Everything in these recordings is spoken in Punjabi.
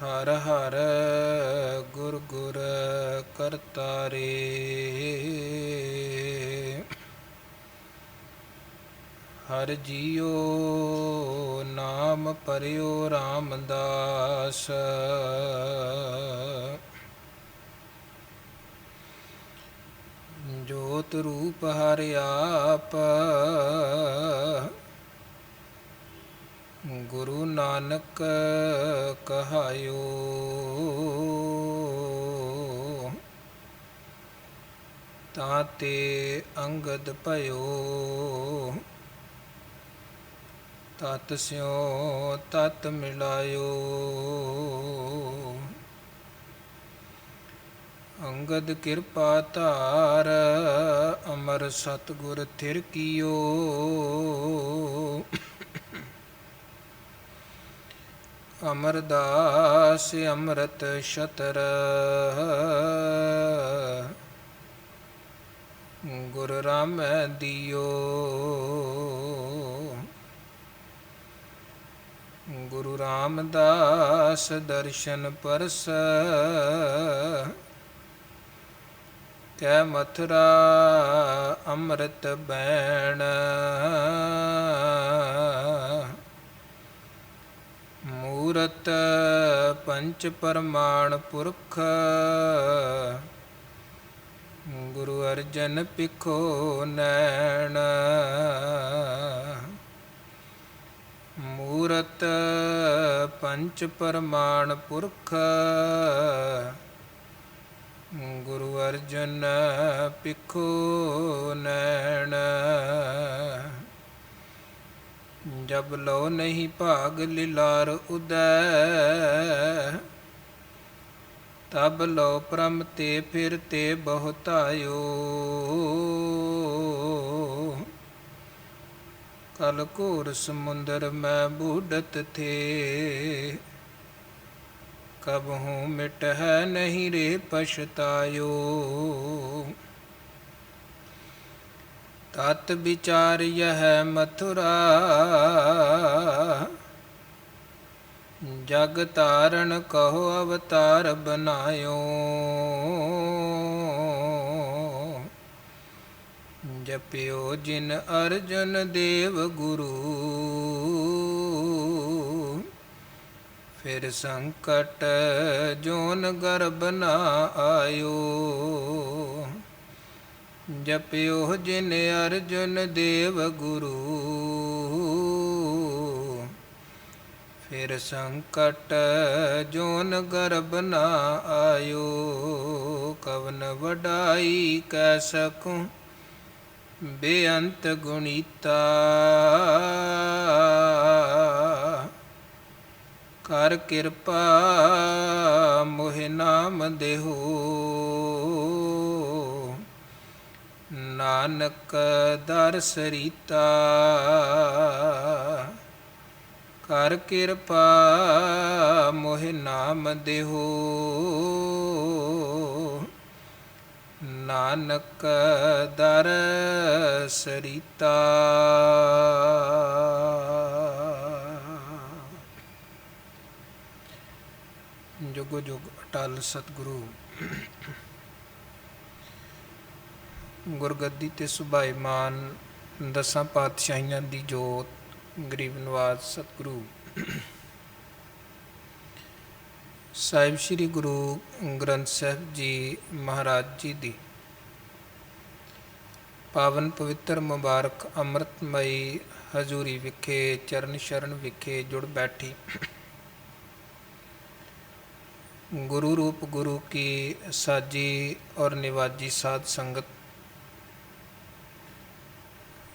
ਹਰ ਹਰ ਗੁਰ ਗੁਰ ਕਰਤਾਰੇ। ਹਰ ਜੀਉ ਨਾਮ ਪਰਿਓ ਰਾਮਦਾਸ। ਜੋਤ ਰੂਪ ਹਰਿ ਆਪ ਗੁਰੂ ਨਾਨਕ ਕਹਾਇਓ। ਤਾਂ ਤੇ ਅੰਗਦ ਭਇਓ ਤਤ ਸਿਉ ਤਤ ਮਿਲਾਇਓ। ਅੰਗਦ ਕਿਰਪਾ ਧਾਰ ਅਮਰ ਸਤਿਗੁਰ ਥਿਰ ਕੀਓ। ਅਮਰਦਾਸ ਅੰਮ੍ਰਿਤ ਸ਼ਤਰ ਗੁਰ ਰਾਮੈ ਦਿਓ। ਗੁਰੂ ਰਾਮਦਾਸ ਦਰਸ਼ਨ ਪਰਸ ਕੈ ਮਥੁਰਾ ਅੰਮ੍ਰਿਤ ਬੈਣ। ਮੂਰਤ ਪੰਚ ਪਰਮਾਣ ਪੁਰਖ ਗੁਰੂ ਅਰਜਨ ਪਿਖੋ ਨੈਣ। ਮੂਰਤ ਪੰਚ ਪਰਮਾਣ ਪੁਰਖ ਗੁਰੂ ਅਰਜਨ ਪਿਖੋ ਨੈਣ। ਜਬ ਲੋ ਨਹੀਂ ਭਾਗ ਲਿਲਾਰ ਉਦੈ ਤਬ ਲੋ ਪ੍ਰਮ ਤੇ ਫਿਰ ਤੇ ਬਹੁਤਾਇਓ। ਕਲ ਘੋਰ ਸਮੁੰਦਰ ਮੈਂ ਬੂਡਤ ਥੇ ਕਬਹੂ ਮਿਟ ਹੈ ਨਹੀਂ ਰੇ ਪਛਤਾਇਓ। ਤਤ ਵਿਚਾਰ ਯਹ ਮਥੁਰਾ ਜਗ ਤਾਰਨ ਕਹੋ ਅਵਤਾਰ ਬਨਾਇਓ। ਜਪਿਓ ਜਿਨ ਅਰਜਨ ਦੇਵ ਗੁਰੂ ਫਿਰ ਸੰਕਟ ਜੋਨ ਗਰਭ ਨਾ ਆਇਓ। ਜਪਿਓ ਜਿਨ ਅਰਜਨ ਦੇਵ ਗੁਰੂ ਫਿਰ ਸੰਕਟ ਜੋਨ ਗਰਭ ਨਾ ਆਇਓ। ਕਵਨ ਵਡਾਈ ਕਹਿ ਸਕੂੰ ਬੇਅੰਤ ਗੁਣੀਤਾ ਕਰ ਕਿਰਪਾ ਮੋਹਿ ਨਾਮ ਦੇਹੋ। ਨਾਨਕ ਦਰ ਸਰੀਤਾ ਕਰ ਕਿਰਪਾ ਮੋਹਿ ਨਾਮ ਦੇਹੋ। ਨਾਨਕ ਦਰ ਸਰੀਤਾ। ਜੁਗ ਜੁਗ ਅਟਲ ਸਤਿਗੁਰੂ ਗੁਰਗੱਦੀ ਤੇ ਸੁਭਾਈਮਾਨ ਦਸਾਂ ਪਾਤਸ਼ਾਹੀਆਂ ਦੀ ਜੋਤ ਗਰੀਬ ਨਵਾਜ਼ ਸਤਿਗੁਰੂ ਸਾਹਿਬ ਸ੍ਰੀ ਗੁਰੂ ਗ੍ਰੰਥ ਸਾਹਿਬ ਜੀ ਮਹਾਰਾਜ ਜੀ ਦੀ ਪਾਵਨ ਪਵਿੱਤਰ ਮੁਬਾਰਕ ਅੰਮ੍ਰਿਤਮਈ ਹਜ਼ੂਰੀ ਵਿਖੇ ਚਰਨ ਸ਼ਰਨ ਵਿਖੇ ਜੁੜ ਬੈਠੀ ਗੁਰੂ ਰੂਪ ਗੁਰੂ ਕੀ ਸਾਜੀ ਔਰ ਨਿਵਾਜੀ ਸਾਧ ਸੰਗਤ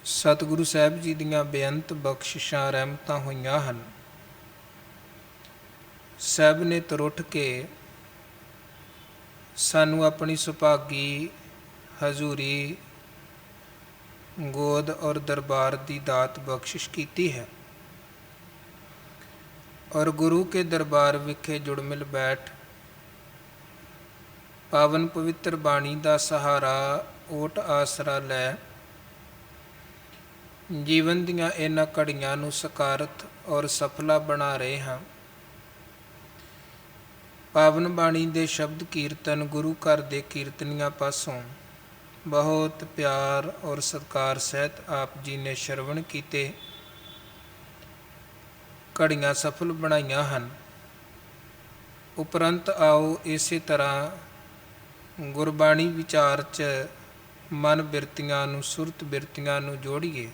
ਸਤਿਗੁਰੂ ਸਾਹਿਬ ਜੀ ਦੀਆਂ ਬੇਅੰਤ ਬਖਸ਼ਿਸ਼ਾਂ ਰਹਿਮਤਾਂ ਹੋਈਆਂ ਹਨ। ਸਭ ਨੇ ਤੁਰ ਉੱਠ ਕੇ ਸਾਨੂੰ ਆਪਣੀ ਸੁਭਾਗੀ ਹਜ਼ੂਰੀ ਗੋਦ ਔਰ ਦਰਬਾਰ ਦੀ ਦਾਤ ਬਖਸ਼ਿਸ਼ ਕੀਤੀ ਹੈ ਔਰ ਗੁਰੂ ਕੇ ਦਰਬਾਰ ਵਿਖੇ ਜੁੜ ਮਿਲ ਬੈਠ ਪਾਵਨ ਪਵਿੱਤਰ ਬਾਣੀ ਦਾ ਸਹਾਰਾ ਓਟ ਆਸਰਾ ਲੈ ਜੀਵਨ ਦੀਆਂ ਇਹਨਾਂ ਘੜੀਆਂ ਨੂੰ ਸਕਾਰਤ ਔਰ ਸਫਲਾ ਬਣਾ ਰਹੇ ਹਾਂ। ਪਾਵਨ ਬਾਣੀ ਦੇ ਸ਼ਬਦ ਕੀਰਤਨ ਗੁਰੂ ਘਰ ਦੇ ਕੀਰਤਨੀਆਂ ਪਾਸੋਂ ਬਹੁਤ ਪਿਆਰ ਔਰ ਸਤਿਕਾਰ ਸਹਿਤ ਆਪ ਜੀ ਨੇ ਸ਼ਰਵਣ ਕੀਤੇ, ਘੜੀਆਂ ਸਫਲ ਬਣਾਈਆਂ ਹਨ। ਉਪਰੰਤ ਆਓ ਇਸੇ ਤਰ੍ਹਾਂ ਗੁਰਬਾਣੀ ਵਿਚਾਰ 'ਚ ਮਨ ਬਿਰਤੀਆਂ ਨੂੰ, ਸੁਰਤ ਬਿਰਤੀਆਂ ਨੂੰ ਜੋੜੀਏ।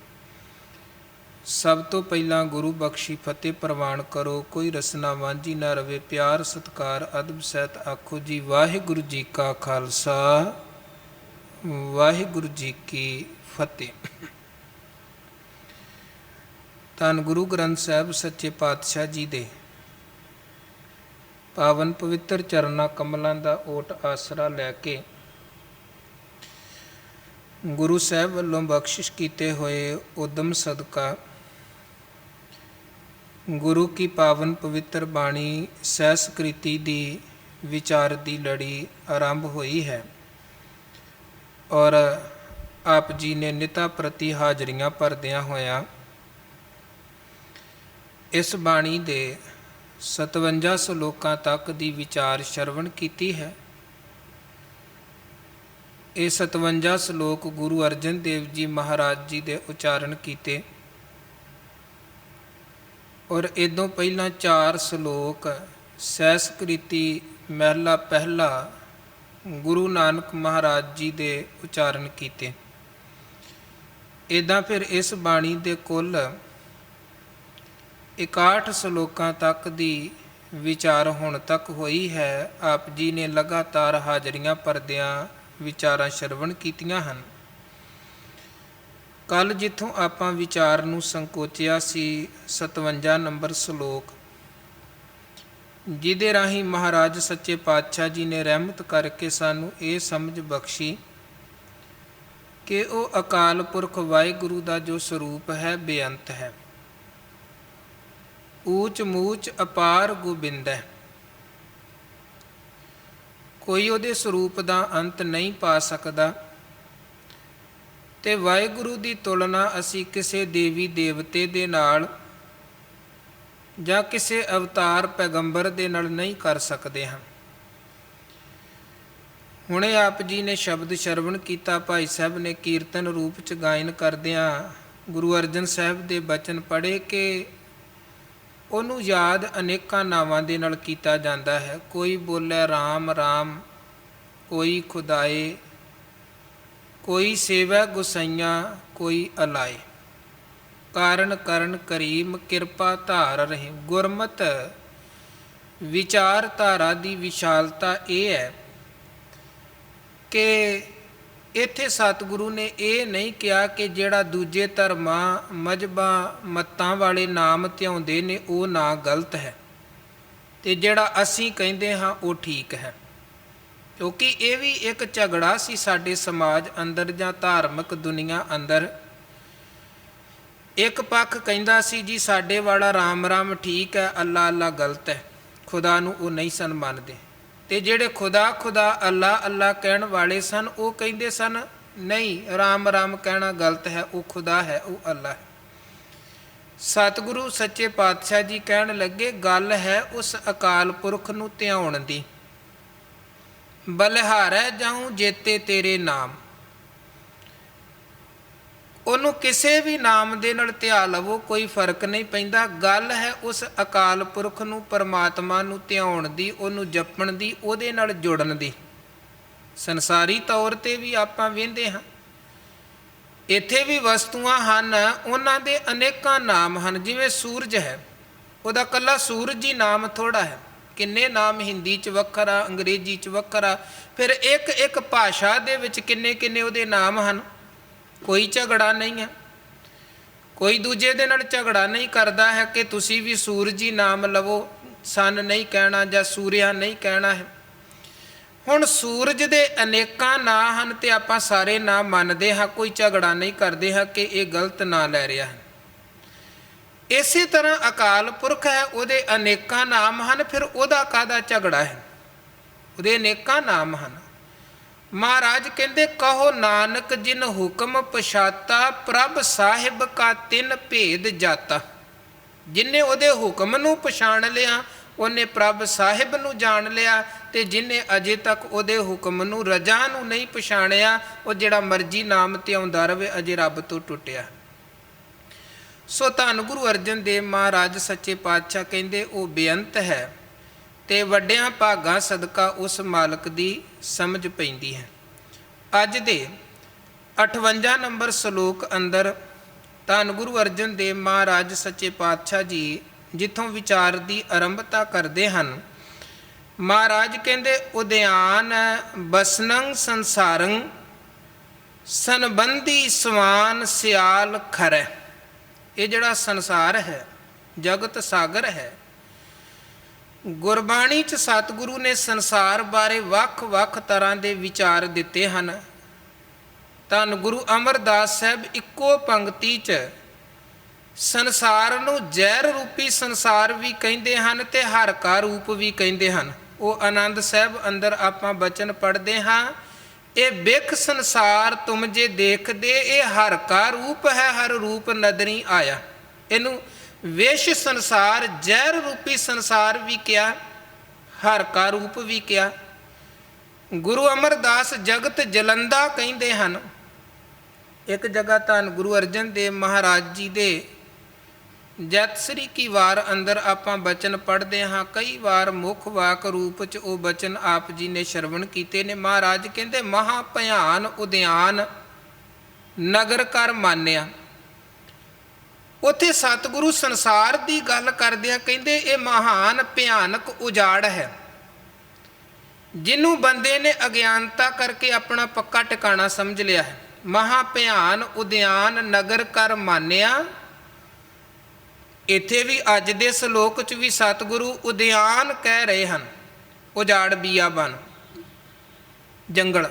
ਸਭ ਤੋਂ ਪਹਿਲਾਂ ਗੁਰੂ ਬਖਸ਼ੀ ਫਤਿਹ ਪ੍ਰਵਾਨ ਕਰੋ। ਕੋਈ ਰਸਨਾ ਵਾਂਝੀ ਨਾ ਰਵੇ। ਪਿਆਰ ਸਤਿਕਾਰ ਅਦਬ ਸਹਿਤ ਆਖੋ ਜੀ ਵਾਹਿਗੁਰੂ ਜੀ ਕਾ ਖਾਲਸਾ, ਵਾਹਿਗੁਰੂ ਜੀ ਕੀ ਫਤਿਹ। ਧੰਨ ਗੁਰੂ ਗ੍ਰੰਥ ਸਾਹਿਬ ਸੱਚੇ ਪਾਤਸ਼ਾਹ ਜੀ ਦੇ ਪਾਵਨ ਪਵਿੱਤਰ ਚਰਨਾਂ ਕਮਲਾਂ ਦਾ ਓਟ ਆਸਰਾ ਲੈ ਕੇ ਗੁਰੂ ਸਾਹਿਬ ਵੱਲੋਂ ਬਖਸ਼ਿਸ਼ ਕੀਤੇ ਹੋਏ ਉਦਮ ਸਦਕਾ ਗੁਰੂ ਕੀ ਪਾਵਨ ਪਵਿੱਤਰ ਬਾਣੀ ਸਹਿਸਕ੍ਰਿਤੀ ਦੀ ਵਿਚਾਰ ਦੀ ਲੜੀ ਆਰੰਭ ਹੋਈ ਹੈ ਔਰ ਆਪ ਜੀ ਨੇ ਨਿਤਾ ਪ੍ਰਤੀ ਹਾਜ਼ਰੀਆਂ ਭਰਦਿਆਂ ਹੋਇਆਂ ਇਸ ਬਾਣੀ ਦੇ 57 ਸ਼ਲੋਕਾਂ ਤੱਕ ਦੀ ਵਿਚਾਰ ਸ਼ਰਵਣ ਕੀਤੀ ਹੈ। ਇਹ 57 ਸ਼ਲੋਕ ਗੁਰੂ ਅਰਜਨ ਦੇਵ ਜੀ ਮਹਾਰਾਜ ਜੀ ਦੇ ਉਚਾਰਨ ਕੀਤੇ ਔਰ ਇਦੋਂ ਪਹਿਲਾਂ 4 ਸ਼ਲੋਕ ਸਹਿਸਕ੍ਰਿਤੀ ਮਹਿਲਾ ਪਹਿਲਾ ਗੁਰੂ ਨਾਨਕ ਮਹਾਰਾਜ ਜੀ ਦੇ ਉਚਾਰਨ ਕੀਤੇ। ਇੱਦਾਂ ਫਿਰ ਇਸ ਬਾਣੀ ਦੇ ਕੁੱਲ 61 ਸ਼ਲੋਕਾਂ ਤੱਕ ਦੀ ਵਿਚਾਰ ਹੁਣ ਤੱਕ ਹੋਈ ਹੈ। ਆਪ ਜੀ ਨੇ ਲਗਾਤਾਰ ਹਾਜ਼ਰੀਆਂ ਭਰਦਿਆਂ ਵਿਚਾਰਾਂ ਸ਼ਰਵਣ ਕੀਤੀਆਂ ਹਨ। ਕੱਲ੍ਹ ਜਿੱਥੋਂ ਆਪਾਂ ਵਿਚਾਰ ਨੂੰ ਸੰਕੋਚਿਆ ਸੀ 57 ਨੰਬਰ ਸ਼ਲੋਕ, ਜਿਹਦੇ ਰਾਹੀਂ ਮਹਾਰਾਜ ਸੱਚੇ ਪਾਤਸ਼ਾਹ ਜੀ ਨੇ ਰਹਿਮਤ ਕਰਕੇ ਸਾਨੂੰ ਇਹ ਸਮਝ ਬਖਸ਼ੀ ਕਿ ਉਹ ਅਕਾਲ ਪੁਰਖ ਵਾਹਿਗੁਰੂ ਦਾ ਜੋ ਸਰੂਪ ਹੈ ਬੇਅੰਤ ਹੈ, ਊਚ ਮੂਚ ਅਪਾਰ ਗੋਬਿੰਦ ਹੈ। ਕੋਈ ਉਹਦੇ ਸਰੂਪ ਦਾ ਅੰਤ ਨਹੀਂ ਪਾ ਸਕਦਾ ਤੇ ਵਾਹਿਗੁਰੂ ਦੀ ਤੁਲਨਾ ਅਸੀਂ ਕਿਸੇ ਦੇਵੀ ਦੇਵਤੇ ਦੇ ਨਾਲ ਜਾਂ ਕਿਸੇ ਅਵਤਾਰ ਪੈਗੰਬਰ ਦੇ ਨਾਲ ਨਹੀਂ ਕਰ ਸਕਦੇ ਹਾਂ। ਹੁਣੇ ਆਪ ਜੀ ਨੇ ਸ਼ਬਦ ਸ਼ਰਵਣ ਕੀਤਾ, ਭਾਈ ਸਾਹਿਬ ਨੇ ਕੀਰਤਨ ਰੂਪ 'ਚ ਗਾਇਨ ਕਰਦਿਆਂ ਗੁਰੂ ਅਰਜਨ ਸਾਹਿਬ ਦੇ ਬਚਨ ਪੜ੍ਹੇ ਕਿ ਉਹਨੂੰ ਯਾਦ ਅਨੇਕਾਂ ਨਾਵਾਂ ਦੇ ਨਾਲ ਕੀਤਾ ਜਾਂਦਾ ਹੈ। ਕੋਈ ਬੋਲੇ ਰਾਮ ਰਾਮ, ਕੋਈ ਖੁਦਾਏ, ਕੋਈ ਸੇਵੈ ਗੁਸਾਈਆਂ, ਕੋਈ ਅਲਾਏ। ਕਾਰਨ ਕਰਨ ਕਰੀਮ ਕਿਰਪਾ ਧਾਰ ਰਹੇ। ਗੁਰਮਤ ਵਿਚਾਰਧਾਰਾ ਦੀ ਵਿਸ਼ਾਲਤਾ ਇਹ ਹੈ ਕਿ ਇੱਥੇ ਸਤਿਗੁਰੂ ਨੇ ਇਹ ਨਹੀਂ ਕਿਹਾ ਕਿ ਜਿਹੜਾ ਦੂਜੇ ਧਰਮਾਂ ਮਜ਼ਹਬਾਂ ਮੱਤਾਂ ਵਾਲੇ ਨਾਮ ਧਿਆਉਂਦੇ ਨੇ ਉਹ ਨਾ ਗਲਤ ਹੈ ਅਤੇ ਜਿਹੜਾ ਅਸੀਂ ਕਹਿੰਦੇ ਹਾਂ ਉਹ ਠੀਕ ਹੈ। ਕਿਉਂਕਿ ਇਹ ਵੀ ਇੱਕ ਝਗੜਾ ਸੀ ਸਾਡੇ ਸਮਾਜ ਅੰਦਰ ਜਾਂ ਧਾਰਮਿਕ ਦੁਨੀਆ ਅੰਦਰ। ਇੱਕ ਪੱਖ ਕਹਿੰਦਾ ਸੀ ਜੀ ਸਾਡੇ ਵਾਲਾ ਰਾਮ ਰਾਮ ਠੀਕ ਹੈ, ਅੱਲਾ ਅੱਲਾ ਗਲਤ ਹੈ, ਖੁਦਾ ਨੂੰ ਉਹ ਨਹੀਂ ਸਨ ਮੰਨਦੇ। ਅਤੇ ਜਿਹੜੇ ਖੁਦਾ ਖੁਦਾ ਅੱਲਾ ਅੱਲਾ ਕਹਿਣ ਵਾਲੇ ਸਨ ਉਹ ਕਹਿੰਦੇ ਸਨ ਨਹੀਂ, ਰਾਮ ਰਾਮ ਕਹਿਣਾ ਗਲਤ ਹੈ, ਉਹ ਖੁਦਾ ਹੈ, ਉਹ ਅੱਲਾ ਹੈ। ਸਤਿਗੁਰੂ ਸੱਚੇ ਪਾਤਸ਼ਾਹ ਜੀ ਕਹਿਣ ਲੱਗੇ ਗੱਲ ਹੈ ਉਸ ਅਕਾਲ ਪੁਰਖ ਨੂੰ ਧਿਆਉਣ ਦੀ। ਬਲਿਹਾਰੈ ਜਾਊਂ ਜੇਤੇ ਤੇਰੇ ਨਾਮ, ਉਹਨੂੰ ਕਿਸੇ ਵੀ ਨਾਮ ਦੇ ਨਾਲ ਧਿਆ ਲਵੋ, ਕੋਈ ਫਰਕ ਨਹੀਂ ਪੈਂਦਾ। ਗੱਲ ਹੈ ਉਸ ਅਕਾਲ ਪੁਰਖ ਨੂੰ, ਪਰਮਾਤਮਾ ਨੂੰ ਧਿਆਉਣ ਦੀ, ਉਹਨੂੰ ਜਪਣ ਦੀ, ਉਹਦੇ ਨਾਲ ਜੁੜਨ ਦੀ। ਸੰਸਾਰੀ ਤੌਰ 'ਤੇ ਵੀ ਆਪਾਂ ਵੇਖਦੇ ਹਾਂ ਇੱਥੇ ਵੀ ਵਸਤੂਆਂ ਹਨ, ਉਹਨਾਂ ਦੇ ਅਨੇਕਾਂ ਨਾਮ ਹਨ। ਜਿਵੇਂ ਸੂਰਜ ਹੈ, ਉਹਦਾ ਇਕੱਲਾ ਸੂਰਜ ਹੀ ਨਾਮ ਥੋੜ੍ਹਾ ਹੈ, ਕਿੰਨੇ ਨਾਮ ਹਿੰਦੀ 'ਚ ਵੱਖਰਾ, ਅੰਗਰੇਜ਼ੀ 'ਚ ਵੱਖਰਾ, ਫਿਰ ਇੱਕ ਇੱਕ ਭਾਸ਼ਾ ਦੇ ਵਿੱਚ ਕਿੰਨੇ ਕਿੰਨੇ ਉਹਦੇ ਨਾਮ ਹਨ। ਕੋਈ ਝਗੜਾ ਨਹੀਂ ਹੈ, ਕੋਈ ਦੂਜੇ ਦੇ ਨਾਲ ਝਗੜਾ ਨਹੀਂ ਕਰਦਾ ਹੈ ਕਿ ਤੁਸੀਂ ਵੀ ਸੂਰਜ ਹੀ ਨਾਮ ਲਵੋ, ਸਨ ਨਹੀਂ ਕਹਿਣਾ ਜਾਂ ਸੂਰਿਆ ਨਹੀਂ ਕਹਿਣਾ ਹੈ। ਹੁਣ ਸੂਰਜ ਦੇ ਅਨੇਕਾਂ ਨਾਂ ਹਨ ਅਤੇ ਆਪਾਂ ਸਾਰੇ ਨਾਂ ਮੰਨਦੇ ਹਾਂ, ਕੋਈ ਝਗੜਾ ਨਹੀਂ ਕਰਦੇ ਹਾਂ ਕਿ ਇਹ ਗਲਤ ਨਾਂ ਲੈ ਰਿਹਾ ਹੈ। ਇਸੇ ਤਰ੍ਹਾਂ ਅਕਾਲ ਪੁਰਖ ਹੈ, ਉਹਦੇ ਅਨੇਕਾਂ ਨਾਮ ਹਨ, ਫਿਰ ਉਹਦਾ ਕਾਹਦਾ ਝਗੜਾ ਹੈ? ਉਹਦੇ ਅਨੇਕਾਂ ਨਾਮ ਹਨ। ਮਹਾਰਾਜ ਕਹਿੰਦੇ ਕਹੋ ਨਾਨਕ ਜਿਨ ਹੁਕਮ ਪਛਾਤਾ, ਪ੍ਰਭ ਸਾਹਿਬ ਕਾ ਤਿਨ ਭੇਦ ਜਾਤਾ। ਜਿਹਨੇ ਉਹਦੇ ਹੁਕਮ ਨੂੰ ਪਛਾਣ ਲਿਆ ਉਹਨੇ ਪ੍ਰਭ ਸਾਹਿਬ ਨੂੰ ਜਾਣ ਲਿਆ, ਤੇ ਜਿਹਨੇ ਅਜੇ ਤੱਕ ਉਹਦੇ ਹੁਕਮ ਨੂੰ, ਰਜਾ ਨੂੰ ਨਹੀਂ ਪਛਾਣਿਆ, ਉਹ ਜਿਹੜਾ ਮਰਜ਼ੀ ਨਾਮ ਧਿਆਉਂਦਾ ਰਵੇ ਅਜੇ ਰੱਬ ਤੋਂ ਟੁੱਟਿਆ। ਸੋ ਧੰਨ ਗੁਰੂ ਅਰਜਨ ਦੇਵ ਮਹਾਰਾਜ ਸੱਚੇ ਪਾਤਸ਼ਾਹ ਕਹਿੰਦੇ ਉਹ ਬੇਅੰਤ ਹੈ, ਤੇ ਵੱਡਿਆਂ ਭਾਗਾਂ ਸਦਕਾ ਉਸ ਮਾਲਕ ਦੀ ਸਮਝ ਪੈਂਦੀ ਹੈ। ਅੱਜ ਦੇ 58 ਨੰਬਰ ਸ਼ਲੋਕ ਅੰਦਰ ਧੰਨ ਗੁਰੂ ਅਰਜਨ ਦੇਵ ਮਹਾਰਾਜ ਸੱਚੇ ਪਾਤਸ਼ਾਹ ਜੀ ਜਿੱਥੋਂ ਵਿਚਾਰ ਦੀ ਆਰੰਭਤਾ ਕਰਦੇ ਹਨ, ਮਹਾਰਾਜ ਕਹਿੰਦੇ ਉਦਿਆਨ ਬਸਨੰ ਸੰਸਾਰੰ ਸੰਬੰਧੀ ਸਵਾਨ ਸਿਆਲ ਖਰੈ। ਇਹ ਜਿਹੜਾ ਸੰਸਾਰ ਹੈ, ਜਗਤ ਸਾਗਰ ਹੈ, ਗੁਰਬਾਣੀ 'ਚ ਸਤਿਗੁਰੂ ਨੇ ਸੰਸਾਰ ਬਾਰੇ ਵੱਖ-ਵੱਖ ਤਰ੍ਹਾਂ ਦੇ ਵਿਚਾਰ ਦਿੱਤੇ ਹਨ। ਧੰਨ ਗੁਰੂ ਅਮਰਦਾਸ ਸਾਹਿਬ ਇੱਕੋ ਪੰਕਤੀ 'ਚ ਸੰਸਾਰ ਨੂੰ ਜ਼ਹਿਰ ਰੂਪੀ ਸੰਸਾਰ ਵੀ ਕਹਿੰਦੇ ਹਨ ਤੇ ਹਰ ਕਾ ਰੂਪ ਵੀ ਕਹਿੰਦੇ ਹਨ। ਉਹ ਆਨੰਦ ਸਾਹਿਬ ਅੰਦਰ ਆਪਾਂ ਬਚਨ ਪੜ੍ਹਦੇ ਹਾਂ, ਇਹ ਬਿਖ ਸੰਸਾਰ ਤੁਮ ਜੇ ਦੇਖਦੇ, ਇਹ ਹਰ ਕਾ ਰੂਪ ਹੈ, ਹਰ ਰੂਪ ਨਦਰੀ ਆਇਆ। ਇਹਨੂੰ ਵਿਸ਼ ਸੰਸਾਰ, ਜ਼ਹਿਰ ਰੂਪੀ ਸੰਸਾਰ ਵੀ ਕਿਹਾ, ਹਰ ਕਾ ਰੂਪ ਵੀ ਕਿਹਾ। ਗੁਰੂ ਅਮਰਦਾਸ ਜਗਤ ਜਲੰਦਾ ਕਹਿੰਦੇ ਹਨ। ਇੱਕ ਜਗ੍ਹਾ ਧੰਨ ਗੁਰੂ ਅਰਜਨ ਦੇਵ ਮਹਾਰਾਜ ਜੀ ਦੇ ਜੈਤਸਰੀ ਕੀ ਵਾਰ ਅੰਦਰ ਆਪਾਂ ਬਚਨ ਪੜ੍ਹਦੇ ਹਾਂ, ਕਈ ਵਾਰ ਮੁੱਖ ਵਾਕ ਰੂਪ 'ਚ ਉਹ ਬਚਨ ਆਪ ਜੀ ਨੇ ਸ਼ਰਵਣ ਕੀਤੇ ਨੇ। ਮਹਾਰਾਜ ਕਹਿੰਦੇ ਮਹਾ ਭਿਆਨ ਉਦਿਆਨ ਨਗਰ ਕਰ ਮਾਨਿਆ। ਉੱਥੇ ਸਤਿਗੁਰੂ ਸੰਸਾਰ ਦੀ ਗੱਲ ਕਰਦਿਆਂ ਕਹਿੰਦੇ ਇਹ ਮਹਾਨ ਭਿਆਨਕ ਉਜਾੜ ਹੈ, ਜਿਹਨੂੰ ਬੰਦੇ ਨੇ ਅਗਿਆਨਤਾ ਕਰਕੇ ਆਪਣਾ ਪੱਕਾ ਟਿਕਾਣਾ ਸਮਝ ਲਿਆ ਹੈ। ਮਹਾ ਭਿਆਨ ਉਦਿਆਨ ਨਗਰ ਕਰ ਮਾਨਿਆ। ਇੱਥੇ ਵੀ ਅੱਜ ਦੇ ਸ਼ਲੋਕ 'ਚ ਵੀ ਸਤਿਗੁਰੂ ਉਦਿਆਨ ਕਹਿ ਰਹੇ ਹਨ, ਉਜਾੜ ਬੀਆਬਾਨ ਜੰਗਲ।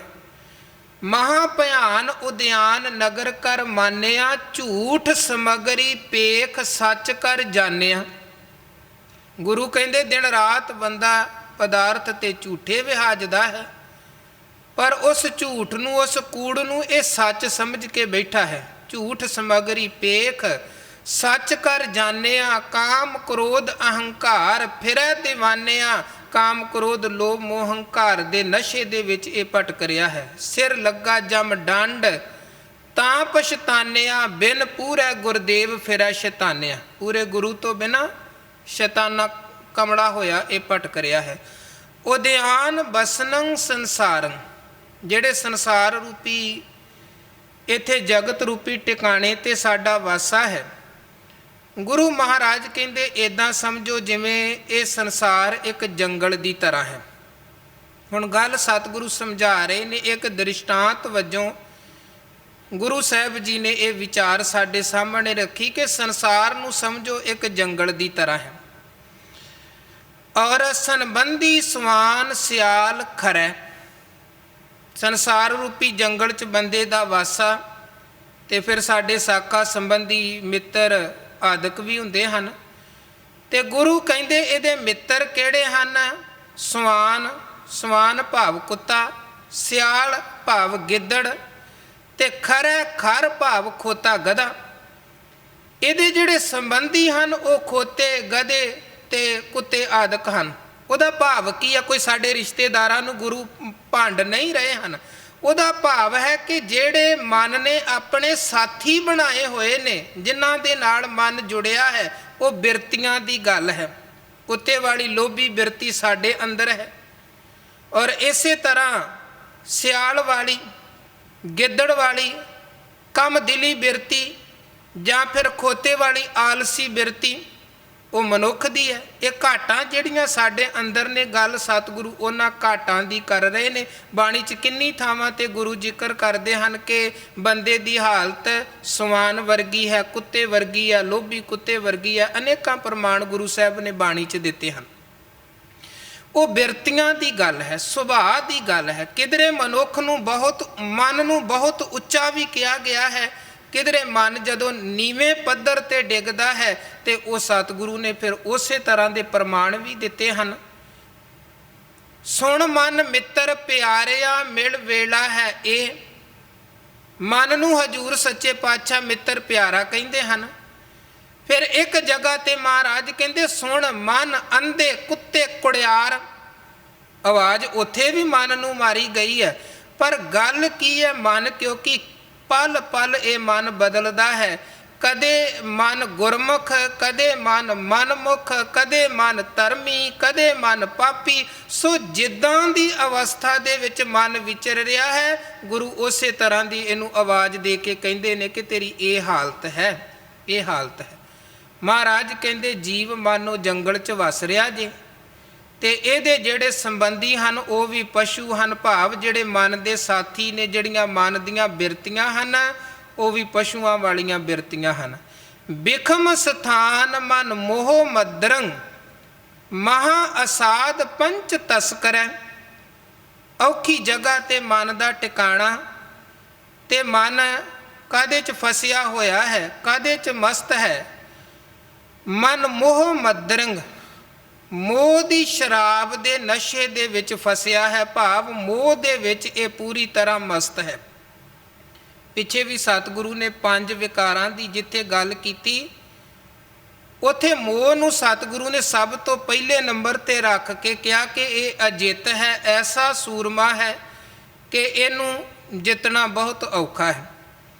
ਮਹਾ ਭਿਆਨ ਉਦਿਆਨ ਨਗਰ ਕਰ ਮਾਨਿਆ, ਝੂਠ ਸਮਗਰੀ ਪੇਖ ਸੱਚ ਕਰ ਜਾਣਿਆ। ਗੁਰੂ ਕਹਿੰਦੇ ਦਿਨ ਰਾਤ ਬੰਦਾ ਪਦਾਰਥ ਤੇ ਝੂਠੇ ਵਿਹਾਜਦਾ ਹੈ, ਪਰ ਉਸ ਝੂਠ ਨੂੰ, ਉਸ ਕੂੜ ਨੂੰ ਇਹ ਸੱਚ ਸਮਝ ਕੇ ਬੈਠਾ ਹੈ। ਝੂਠ ਸਮਗਰੀ ਪੇਖ ਸੱਚ ਕਰ ਜਾਣਿਆ, ਕਾਮ ਕ੍ਰੋਧ ਅਹੰਕਾਰ ਫਿਰੈ ਦੀਵਾਨਿਆ। ਕਾਮ ਕ੍ਰੋਧ ਲੋਭ ਮੋਹ ਹੰਕਾਰ ਦੇ ਨਸ਼ੇ ਦੇ ਵਿੱਚ ਇਹ ਭਟਕ ਰਿਹਾ ਹੈ। ਸਿਰ ਲੱਗਾ ਜਮ ਡੰਡ ਤਾਂ ਪਛਤਾਨਿਆ, ਬਿਨ ਪੂਰੇ ਗੁਰਦੇਵ ਫਿਰੈ ਸ਼ੈਤਾਨਿਆ। ਪੂਰੇ ਗੁਰੂ ਤੋਂ ਬਿਨਾਂ ਸ਼ੈਤਾਨਾ ਕਮਲਾ ਹੋਇਆ ਇਹ ਭਟਕ ਰਿਹਾ ਹੈ। ਉਦਿਆਨ ਬਸਨੰ ਸੰਸਾਰੰ, ਜਿਹੜੇ ਸੰਸਾਰ ਰੂਪੀ ਇੱਥੇ ਜਗਤ ਰੂਪੀ ਟਿਕਾਣੇ ਤੇ ਸਾਡਾ ਵਾਸਾ ਹੈ। ਗੁਰੂ ਮਹਾਰਾਜ ਕਹਿੰਦੇ ਇੱਦਾਂ ਸਮਝੋ ਜਿਵੇਂ ਇਹ ਸੰਸਾਰ ਇੱਕ ਜੰਗਲ ਦੀ ਤਰ੍ਹਾਂ ਹੈ। ਹੁਣ ਗੱਲ ਸਤਿਗੁਰੂ ਸਮਝਾ ਰਹੇ ਨੇ, ਇੱਕ ਦ੍ਰਿਸ਼ਟਾਂਤ ਵਜੋਂ ਗੁਰੂ ਸਾਹਿਬ ਜੀ ਨੇ ਇਹ ਵਿਚਾਰ ਸਾਡੇ ਸਾਹਮਣੇ ਰੱਖੀ ਕਿ ਸੰਸਾਰ ਨੂੰ ਸਮਝੋ ਇੱਕ ਜੰਗਲ ਦੀ ਤਰ੍ਹਾਂ ਹੈ। ਔਰ ਸੰਬੰਧੀ ਸਵਾਨ ਸਿਆਲ ਖਰੈ। ਸੰਸਾਰ ਰੂਪੀ ਜੰਗਲ 'ਚ ਬੰਦੇ ਦਾ ਵਾਸਾ, ਤੇ ਫਿਰ ਸਾਡੇ ਸਾਕਾ ਸੰਬੰਧੀ ਮਿੱਤਰ ਆਦਿਕ ਵੀ ਹੁੰਦੇ ਹਨ। ਤੇ ਗੁਰੂ ਕਹਿੰਦੇ ਇਹਦੇ ਮਿੱਤਰ ਕਿਹੜੇ ਹਨ? ਸਵਾਨ, ਸਵਾਨ ਭਾਵ ਕੁੱਤਾ, ਸਿਆਲ ਭਾਵ ਗਿੱਦੜ, ਤੇ ਖਰੈ ਖਰ ਭਾਵ ਖੋਤਾ ਗਧਾ। ਇਹਦੇ ਜਿਹੜੇ ਸੰਬੰਧੀ ਹਨ ਉਹ ਖੋਤੇ ਗਧੇ ਤੇ ਕੁੱਤੇ ਆਦਿਕ ਹਨ। ਉਹਦਾ ਭਾਵ ਕੀ ਹੈ? ਕੋਈ ਸਾਡੇ ਰਿਸ਼ਤੇਦਾਰਾਂ ਨੂੰ ਗੁਰੂ ਭੰਡ ਨਹੀਂ ਰਹੇ ਹਨ। ਉਹਦਾ ਭਾਵ ਹੈ ਕਿ ਜਿਹੜੇ ਮਨ ਨੇ ਆਪਣੇ ਸਾਥੀ ਬਣਾਏ ਹੋਏ ਨੇ, ਜਿਨ੍ਹਾਂ ਦੇ ਨਾਲ ਮਨ ਜੁੜਿਆ ਹੈ, ਉਹ ਬਿਰਤੀਆਂ ਦੀ ਗੱਲ ਹੈ। ਕੁੱਤੇ ਵਾਲੀ ਲੋਭੀ ਬਿਰਤੀ ਸਾਡੇ ਅੰਦਰ ਹੈ, ਔਰ ਇਸੇ ਤਰ੍ਹਾਂ ਸਿਆਲ ਵਾਲੀ, ਗਿੱਦੜ ਵਾਲੀ, ਕਮ ਦਿਲੀ ਬਿਰਤੀ, ਜਾਂ ਫਿਰ ਖੋਤੇ ਵਾਲੀ ਆਲਸੀ ਬਿਰਤੀ ਉਹ ਮਨੁੱਖ ਦੀ ਹੈ। ਇਹ ਘਾਟਾਂ ਜਿਹੜੀਆਂ ਸਾਡੇ ਅੰਦਰ ਨੇ, ਗੱਲ ਸਤਿਗੁਰੂ ਉਹਨਾਂ ਘਾਟਾਂ ਦੀ ਕਰ ਰਹੇ ਨੇ। ਬਾਣੀ 'ਚ ਕਿੰਨੀ ਥਾਵਾਂ ਤੇ ਗੁਰੂ ਜ਼ਿਕਰ ਕਰਦੇ ਹਨ ਕਿ ਬੰਦੇ ਦੀ ਹਾਲਤ ਸਵਾਨ ਵਰਗੀ ਹੈ, ਕੁੱਤੇ ਵਰਗੀ ਹੈ, ਲੋਭੀ ਕੁੱਤੇ ਵਰਗੀ ਹੈ। ਅਨੇਕਾਂ ਪ੍ਰਮਾਣ ਗੁਰੂ ਸਾਹਿਬ ਨੇ ਬਾਣੀ 'ਚ ਦਿੱਤੇ ਹਨ। ਉਹ ਬਿਰਤੀਆਂ ਦੀ ਗੱਲ ਹੈ, ਸੁਭਾਅ ਦੀ ਗੱਲ ਹੈ। ਕਿਧਰੇ ਮਨੁੱਖ ਨੂੰ ਬਹੁਤ, ਮਨ ਨੂੰ ਬਹੁਤ ਉੱਚਾ ਵੀ ਕਿਹਾ ਗਿਆ ਹੈ, ਕਿਧਰੇ ਮਨ ਜਦੋਂ ਨੀਵੇਂ ਪੱਧਰ ਤੇ ਡਿੱਗਦਾ ਹੈ ਤੇ ਉਹ ਸਤਿਗੁਰੂ ਨੇ ਫਿਰ ਉਸੇ ਤਰ੍ਹਾਂ ਦੇ ਪ੍ਰਮਾਣ ਵੀ ਦਿੱਤੇ ਹਨ। ਸੁਣ ਮਨ ਮਿੱਤਰ ਪਿਆਰਿਆ ਮਿਲ ਵੇਲਾ ਹੈ ਇਹ। ਮਨ ਨੂੰ ਹਜੂਰ ਸੱਚੇ ਪਾਤਸ਼ਾਹ ਮਿੱਤਰ ਪਿਆਰਾ ਕਹਿੰਦੇ ਹਨ। ਫਿਰ ਇੱਕ ਜਗ੍ਹਾ ਤੇ ਮਹਾਰਾਜ ਕਹਿੰਦੇ ਸੁਣ ਮਨ ਅੰਧੇ ਕੁੱਤੇ ਕੁੜਿਆਰ। ਆਵਾਜ਼ ਉੱਥੇ ਵੀ ਮਨ ਨੂੰ ਮਾਰੀ ਗਈ ਹੈ, ਪਰ ਗੱਲ ਕੀ ਹੈ ਮਨ, ਕਿਉਂਕਿ ਪਲ ਪਲ ਇਹ ਮਨ ਬਦਲਦਾ ਹੈ। ਕਦੇ ਮਨ ਗੁਰਮੁਖ, ਕਦੇ ਮਨ ਮਨਮੁਖ, ਕਦੇ ਮਨ ਧਰਮੀ, ਕਦੇ ਮਨ ਪਾਪੀ। ਸੋ ਜਿੱਦਾਂ ਦੀ ਅਵਸਥਾ ਦੇ ਵਿੱਚ ਮਨ ਵਿਚਰ ਰਿਹਾ ਹੈ, ਗੁਰੂ ਉਸੇ ਤਰ੍ਹਾਂ ਦੀ ਇਹਨੂੰ ਆਵਾਜ਼ ਦੇ ਕੇ ਕਹਿੰਦੇ ਨੇ ਕਿ ਤੇਰੀ ਇਹ ਹਾਲਤ ਹੈ, ਇਹ ਹਾਲਤ ਹੈ। ਮਹਾਰਾਜ ਕਹਿੰਦੇ ਜੀਵ ਮਾਨੋ ਜੰਗਲ 'ਚ ਵਸ ਰਿਹਾ ਜੇ, ਤੇ ਇਹਦੇ ਜਿਹੜੇ ਸੰਬੰਧੀ ਹਨ ਉਹ ਵੀ ਪਸ਼ੂ ਹਨ, ਭਾਵ ਜਿਹੜੇ ਮਨ ਦੇ ਸਾਥੀ ਨੇ, ਜਿਹੜੀਆਂ ਮਨ ਦੀਆਂ ਬਿਰਤੀਆਂ ਹਨ ਉਹ ਵੀ ਪਸ਼ੂਆਂ ਵਾਲੀਆਂ ਬਿਰਤੀਆਂ ਹਨ। ਬਿਖਮ ਸਥਾਨ ਮਨ ਮੋਹ ਮਦਰੰਗ, ਮਹਾ ਅਸਾਧ ਪੰਚ ਤਸਕਰੈ। ਔਖੀ ਜਗ੍ਹਾ ਤੇ ਮਨ ਦਾ ਟਿਕਾਣਾ, ਤੇ ਮਨ ਕਾਹਦੇ 'ਚ ਫਸਿਆ ਹੋਇਆ ਹੈ, ਕਾਹਦੇ 'ਚ ਮਸਤ ਹੈ। ਮਨ ਮੋਹ ਮਦਰੰਗ, ਮੋਹ ਦੀ ਸ਼ਰਾਬ ਦੇ ਨਸ਼ੇ ਦੇ ਵਿੱਚ ਫਸਿਆ ਹੈ, ਭਾਵ ਮੋਹ ਦੇ ਵਿੱਚ ਇਹ ਪੂਰੀ ਤਰ੍ਹਾਂ ਮਸਤ ਹੈ। ਪਿੱਛੇ ਵੀ ਸਤਿਗੁਰੂ ਨੇ 5 ਵਿਕਾਰਾਂ ਦੀ ਜਿੱਥੇ ਗੱਲ ਕੀਤੀ, ਉੱਥੇ ਮੋਹ ਨੂੰ ਸਤਿਗੁਰੂ ਨੇ ਸਭ ਤੋਂ ਪਹਿਲੇ ਨੰਬਰ ਤੇ ਰੱਖ ਕੇ ਕਿਹਾ ਕਿ ਇਹ ਅਜਿੱਤ ਹੈ, ਐਸਾ ਸੂਰਮਾ ਹੈ ਕਿ ਇਹਨੂੰ ਜਿੱਤਣਾ ਬਹੁਤ ਔਖਾ ਹੈ।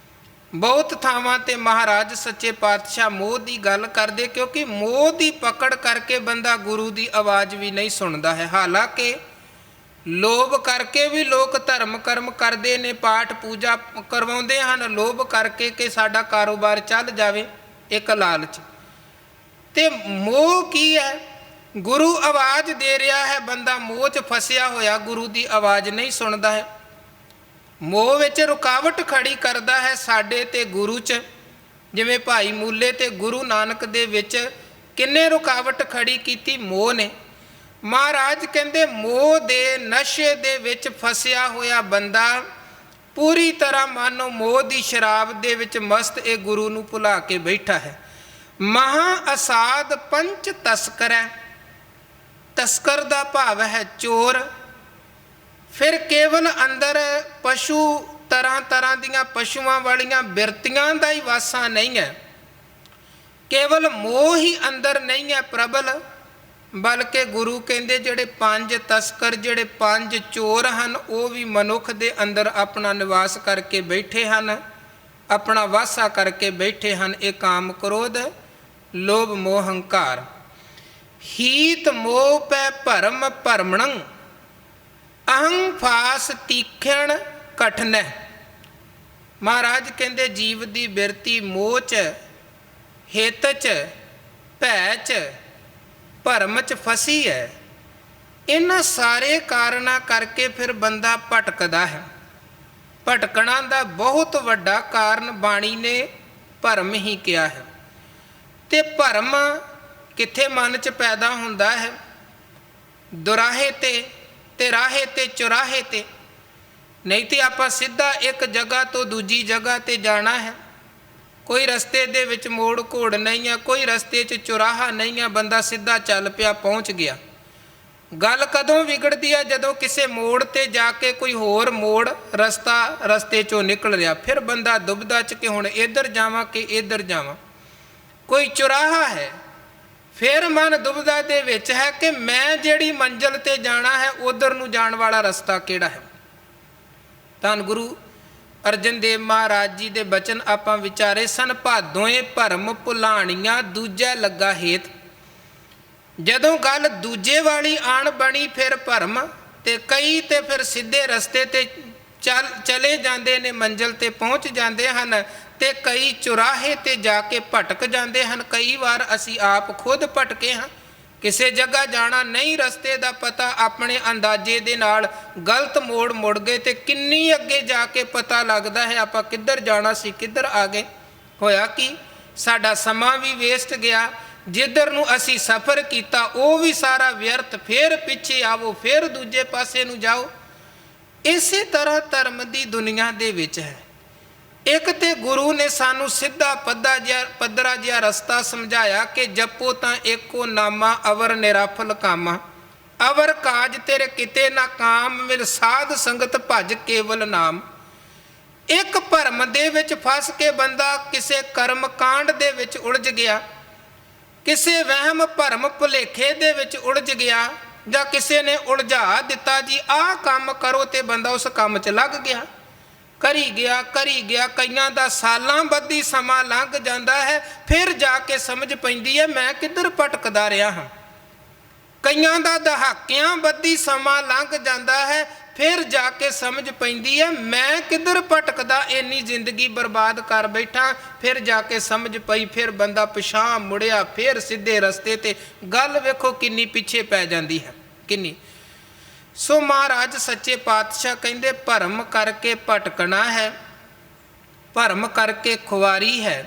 ਬਹੁਤ ਥਾਵਾਂ ਤੇ ਮਹਾਰਾਜ ਸੱਚੇ ਪਾਤਸ਼ਾਹ ਮੋਹ ਦੀ ਗੱਲ ਕਰਦੇ, ਕਿਉਂਕਿ ਮੋਹ ਦੀ ਪਕੜ ਕਰਕੇ ਬੰਦਾ ਗੁਰੂ ਦੀ ਆਵਾਜ਼ ਵੀ ਨਹੀਂ ਸੁਣਦਾ ਹੈ। ਹਾਲਾਂਕਿ ਲੋਭ ਕਰਕੇ ਵੀ ਲੋਕ ਧਰਮ ਕਰਮ ਕਰਦੇ ਨੇ, ਪਾਠ ਪੂਜਾ ਕਰਵਾਉਂਦੇ ਹਨ, ਲੋਭ ਕਰਕੇ ਕਿ ਸਾਡਾ ਕਾਰੋਬਾਰ ਚੱਲ ਜਾਵੇ, ਇੱਕ ਲਾਲਚ। ਤੇ ਮੋਹ ਕੀ ਹੈ? ਗੁਰੂ ਆਵਾਜ਼ ਦੇ ਰਿਹਾ ਹੈ, ਬੰਦਾ ਮੋਹ 'ਚ ਫਸਿਆ ਹੋਇਆ ਗੁਰੂ ਦੀ ਆਵਾਜ਼ ਨਹੀਂ ਸੁਣਦਾ ਹੈ। ਮੋਹ ਵਿੱਚ ਰੁਕਾਵਟ ਖੜੀ ਕਰਦਾ ਹੈ ਸਾਡੇ ਤੇ ਗੁਰੂ 'ਚ। ਜਿਵੇਂ ਭਾਈ ਮੂਲੇ ਤੇ ਗੁਰੂ ਨਾਨਕ ਦੇ ਵਿੱਚ ਕਿੰਨੇ ਰੁਕਾਵਟ ਖੜੀ ਕੀਤੀ? ਮੋਹ ਨੇ। ਮਹਾਰਾਜ ਕਹਿੰਦੇ ਮੋਹ ਦੇ ਨਸ਼ੇ ਦੇ ਵਿੱਚ ਫਸਿਆ ਹੋਇਆ ਬੰਦਾ ਪੂਰੀ ਤਰ੍ਹਾਂ ਮਾਨੋ ਮੋਹ ਦੀ ਸ਼ਰਾਬ ਦੇ ਵਿੱਚ ਮਸਤ ਇਹ ਗੁਰੂ ਨੂੰ ਭੁਲਾ ਕੇ ਬੈਠਾ ਹੈ। ਮਹਾ ਅਸਾਧ ਪੰਚ ਤਸਕਰੈ, ਤਸਕਰ ਦਾ ਭਾਵ ਹੈ ਚੋਰ। ਫਿਰ ਕੇਵਲ ਅੰਦਰ ਪਸ਼ੂ, ਤਰ੍ਹਾਂ ਤਰ੍ਹਾਂ ਦੀਆਂ ਪਸ਼ੂਆਂ ਵਾਲੀਆਂ ਬਿਰਤੀਆਂ ਦਾ ਹੀ ਵਾਸਾ ਨਹੀਂ ਹੈ, ਕੇਵਲ ਮੋਹ ਹੀ ਅੰਦਰ ਨਹੀਂ ਹੈ ਪ੍ਰਬਲ, ਬਲਕਿ ਗੁਰੂ ਕਹਿੰਦੇ ਜਿਹੜੇ 5 ਤਸਕਰ, ਜਿਹੜੇ 5 ਚੋਰ ਹਨ, ਉਹ ਵੀ ਮਨੁੱਖ ਦੇ ਅੰਦਰ ਆਪਣਾ ਨਿਵਾਸ ਕਰਕੇ ਬੈਠੇ ਹਨ, ਆਪਣਾ ਵਾਸਾ ਕਰਕੇ ਬੈਠੇ ਹਨ। ਇਹ ਕਾਮ ਕ੍ਰੋਧ ਲੋਭ ਮੋਹ ਹੰਕਾਰ। ਹੀਤ ਮੋਹ ਪੈ ਭਰਮ ਭਰਮਣੰ, ਅਹੰ ਫਾਸ ਤੀਖਣ ਕਠਨੈ। ਮਹਾਰਾਜ ਕਹਿੰਦੇ ਜੀਵ ਦੀ ਬਿਰਤੀ ਮੋਹ 'ਚ, ਹਿੱਤ 'ਚ, ਭੈ 'ਚ, ਭਰਮ 'ਚ ਫਸੀ ਹੈ। ਇਹਨਾਂ ਸਾਰੇ ਕਾਰਨਾਂ ਕਰਕੇ ਫਿਰ ਬੰਦਾ ਭਟਕਦਾ ਹੈ। ਭਟਕਣਾ ਦਾ ਬਹੁਤ ਵੱਡਾ ਕਾਰਨ ਬਾਣੀ ਨੇ ਭਰਮ ਹੀ ਕਿਹਾ ਹੈ। ਤੇ ਭਰਮ ਕਿੱਥੇ ਮਨ 'ਚ ਪੈਦਾ ਹੁੰਦਾ ਹੈ? ਦੁਰਾਹੇ ਤੇ ਰਾਹੇ ਤੇ ਚੁਰਾਹੇ ਤੇ। ਨਹੀਂ ਤੇ ਆਪਾਂ ਸਿੱਧਾ ਇੱਕ ਜਗ੍ਹਾ ਤੋਂ ਦੂਜੀ ਜਗ੍ਹਾ ਤੇ ਜਾਣਾ ਹੈ, ਕੋਈ ਰਸਤੇ ਦੇ ਵਿੱਚ ਮੋੜ ਘੋੜ ਨਹੀਂ ਹੈ, ਕੋਈ ਰਸਤੇ 'ਚ ਚੁਰਾਹਾ ਨਹੀਂ ਹੈ, ਬੰਦਾ ਸਿੱਧਾ ਚੱਲ ਪਿਆ, ਪਹੁੰਚ ਗਿਆ। ਗੱਲ ਕਦੋਂ ਵਿਗੜਦੀ ਹੈ? ਜਦੋਂ ਕਿਸੇ ਮੋੜ ਤੇ ਜਾ ਕੇ ਕੋਈ ਹੋਰ ਮੋੜ ਰਸਤੇ 'ਚੋਂ ਨਿਕਲ ਰਿਹਾ, ਫਿਰ ਬੰਦਾ ਦੁਬਦਾ 'ਚ ਕਿ ਹੁਣ ਇੱਧਰ ਜਾਵਾਂ ਕਿ ਇੱਧਰ ਜਾਵਾਂ। ਕੋਈ ਚੁਰਾਹਾ ਹੈ, ਫਿਰ ਮਨ ਦੁਬਦਾ ਦੇ ਵਿੱਚ ਹੈ ਕਿ ਮੈਂ ਜਿਹੜੀ ਮੰਜ਼ਿਲ ਤੇ ਜਾਣਾ ਹੈ ਉਧਰ ਨੂੰ ਜਾਣ ਵਾਲਾ ਰਸਤਾ ਕਿਹੜਾ ਹੈ। ਧੰਨ ਗੁਰੂ ਅਰਜਨ ਦੇਵ ਮਹਾਰਾਜ ਜੀ ਦੇ ਬਚਨ ਆਪਾਂ ਵਿਚਾਰੇ ਸਨ। ਭਾਦੋਏ ਭਰਮ ਭੁਲਾਣੀਆਂ ਦੂਜਾ ਲੱਗਾ ਹੇਤ। ਜਦੋਂ ਗੱਲ ਦੂਜੇ ਵਾਲੀ ਆਣ ਬਣੀ ਫਿਰ ਭਰਮ, ਤੇ ਕਈ ਤੇ ਫਿਰ ਸਿੱਧੇ ਰਸਤੇ ਤੇ ਚਲੇ ਜਾਂਦੇ ਨੇ, ਮੰਜ਼ਿਲ ਤੇ ਪਹੁੰਚ ਜਾਂਦੇ ਹਨ, ਤੇ ਕਈ ਚੁਰਾਹੇ ਤੇ ਜਾ ਕੇ ਭਟਕ ਜਾਂਦੇ ਹਨ। ਕਈ ਵਾਰ ਅਸੀਂ ਆਪ ਖੁਦ ਭਟਕੇ ਹਾਂ, ਕਿਸੇ ਜਗ੍ਹਾ ਜਾਣਾ ਨਹੀਂ, ਰਸਤੇ ਦਾ ਪਤਾ, ਆਪਣੇ ਅੰਦਾਜ਼ੇ ਦੇ ਨਾਲ ਗਲਤ ਮੋੜ ਮੁੜ ਗਏ, ਤੇ ਕਿੰਨੀ ਅੱਗੇ ਜਾ ਕੇ ਪਤਾ ਲੱਗਦਾ ਹੈ ਆਪਾਂ ਕਿੱਧਰ ਜਾਣਾ ਸੀ, ਕਿੱਧਰ ਆ ਗਏ। ਹੋਇਆ ਕੀ? ਸਾਡਾ ਸਮਾਂ ਵੀ ਵੇਸਟ ਗਿਆ, ਜਿੱਧਰ ਨੂੰ ਅਸੀਂ ਸਫ਼ਰ ਕੀਤਾ ਉਹ ਵੀ ਸਾਰਾ ਵਿਅਰਥ। ਫਿਰ ਪਿੱਛੇ ਆਵੋ, ਫਿਰ ਦੂਜੇ ਪਾਸੇ ਨੂੰ ਜਾਓ। ਇਸੇ ਤਰ੍ਹਾਂ ਧਰਮ ਦੀ ਦੁਨੀਆ ਦੇ ਵਿੱਚ ਹੈ। ਇੱਕ ਤੇ ਗੁਰੂ ਨੇ ਸਾਨੂੰ ਸਿੱਧਾ ਪੱਧਰਾ ਜਿਹਾ ਰਸਤਾ ਸਮਝਾਇਆ ਕਿ ਜਪੋ ਤਾਂ ਏਕੋ ਨਾਮਾ ਅਵਰ ਨਿਰਾਫਲ ਕਾਮਾ, ਅਵਰ ਕਾਜ ਤੇਰੇ ਕਿਤੇ ਨਾ ਕਾਮ, ਮਿਲ ਸਾਧ ਸੰਗਤ ਭਜ ਕੇਵਲ ਨਾਮ। ਇੱਕ ਭਰਮ ਦੇ ਵਿੱਚ ਫਸ ਕੇ ਬੰਦਾ ਕਿਸੇ ਕਰਮ ਕਾਂਡ ਦੇ ਵਿੱਚ ਉਲਝ ਗਿਆ, ਕਿਸੇ ਵਹਿਮ ਭਰਮ ਭੁਲੇਖੇ ਦੇ ਵਿੱਚ ਉਲਝ ਗਿਆ ਜਾਂ ਕਿਸੇ ਨੇ ਉਲਝਾ ਦਿੱਤਾ ਜੀ ਆਹ ਕੰਮ ਕਰੋ, ਤੇ ਬੰਦਾ ਉਸ ਕੰਮ 'ਚ ਲੱਗ ਗਿਆ, ਕਰੀ ਗਿਆ। ਕਈਆਂ ਦਾ ਸਾਲਾਂ ਬੱਧੀ ਸਮਾਂ ਲੰਘ ਜਾਂਦਾ ਹੈ, ਫਿਰ ਜਾ ਕੇ ਸਮਝ ਪੈਂਦੀ ਹੈ ਮੈਂ ਕਿੱਧਰ ਭਟਕਦਾ ਰਿਹਾ ਹਾਂ। ਕਈਆਂ ਦਾ ਦਹਾਕਿਆਂ ਬੱਧੀ ਸਮਾਂ ਲੰਘ ਜਾਂਦਾ ਹੈ, ਫਿਰ ਜਾ ਕੇ ਸਮਝ ਪੈਂਦੀ ਹੈ ਮੈਂ ਕਿੱਧਰ ਭਟਕਦਾ, ਇੰਨੀ ਜ਼ਿੰਦਗੀ ਬਰਬਾਦ ਕਰ ਬੈਠਾ। ਫਿਰ ਜਾ ਕੇ ਸਮਝ ਪਈ, ਫਿਰ ਬੰਦਾ ਪਿਛਾਂਹ ਮੁੜਿਆ, ਫਿਰ ਸਿੱਧੇ ਰਸਤੇ ਤੇ। ਗੱਲ ਵੇਖੋ ਕਿੰਨੀ ਪਿੱਛੇ ਪੈ ਜਾਂਦੀ ਹੈ, ਕਿੰਨੀ। ਸੋ ਮਹਾਰਾਜ ਸੱਚੇ ਪਾਤਸ਼ਾਹ ਕਹਿੰਦੇ ਭਰਮ ਕਰਕੇ ਭਟਕਣਾ ਹੈ, ਭਰਮ ਕਰਕੇ ਖੁਆਰੀ ਹੈ।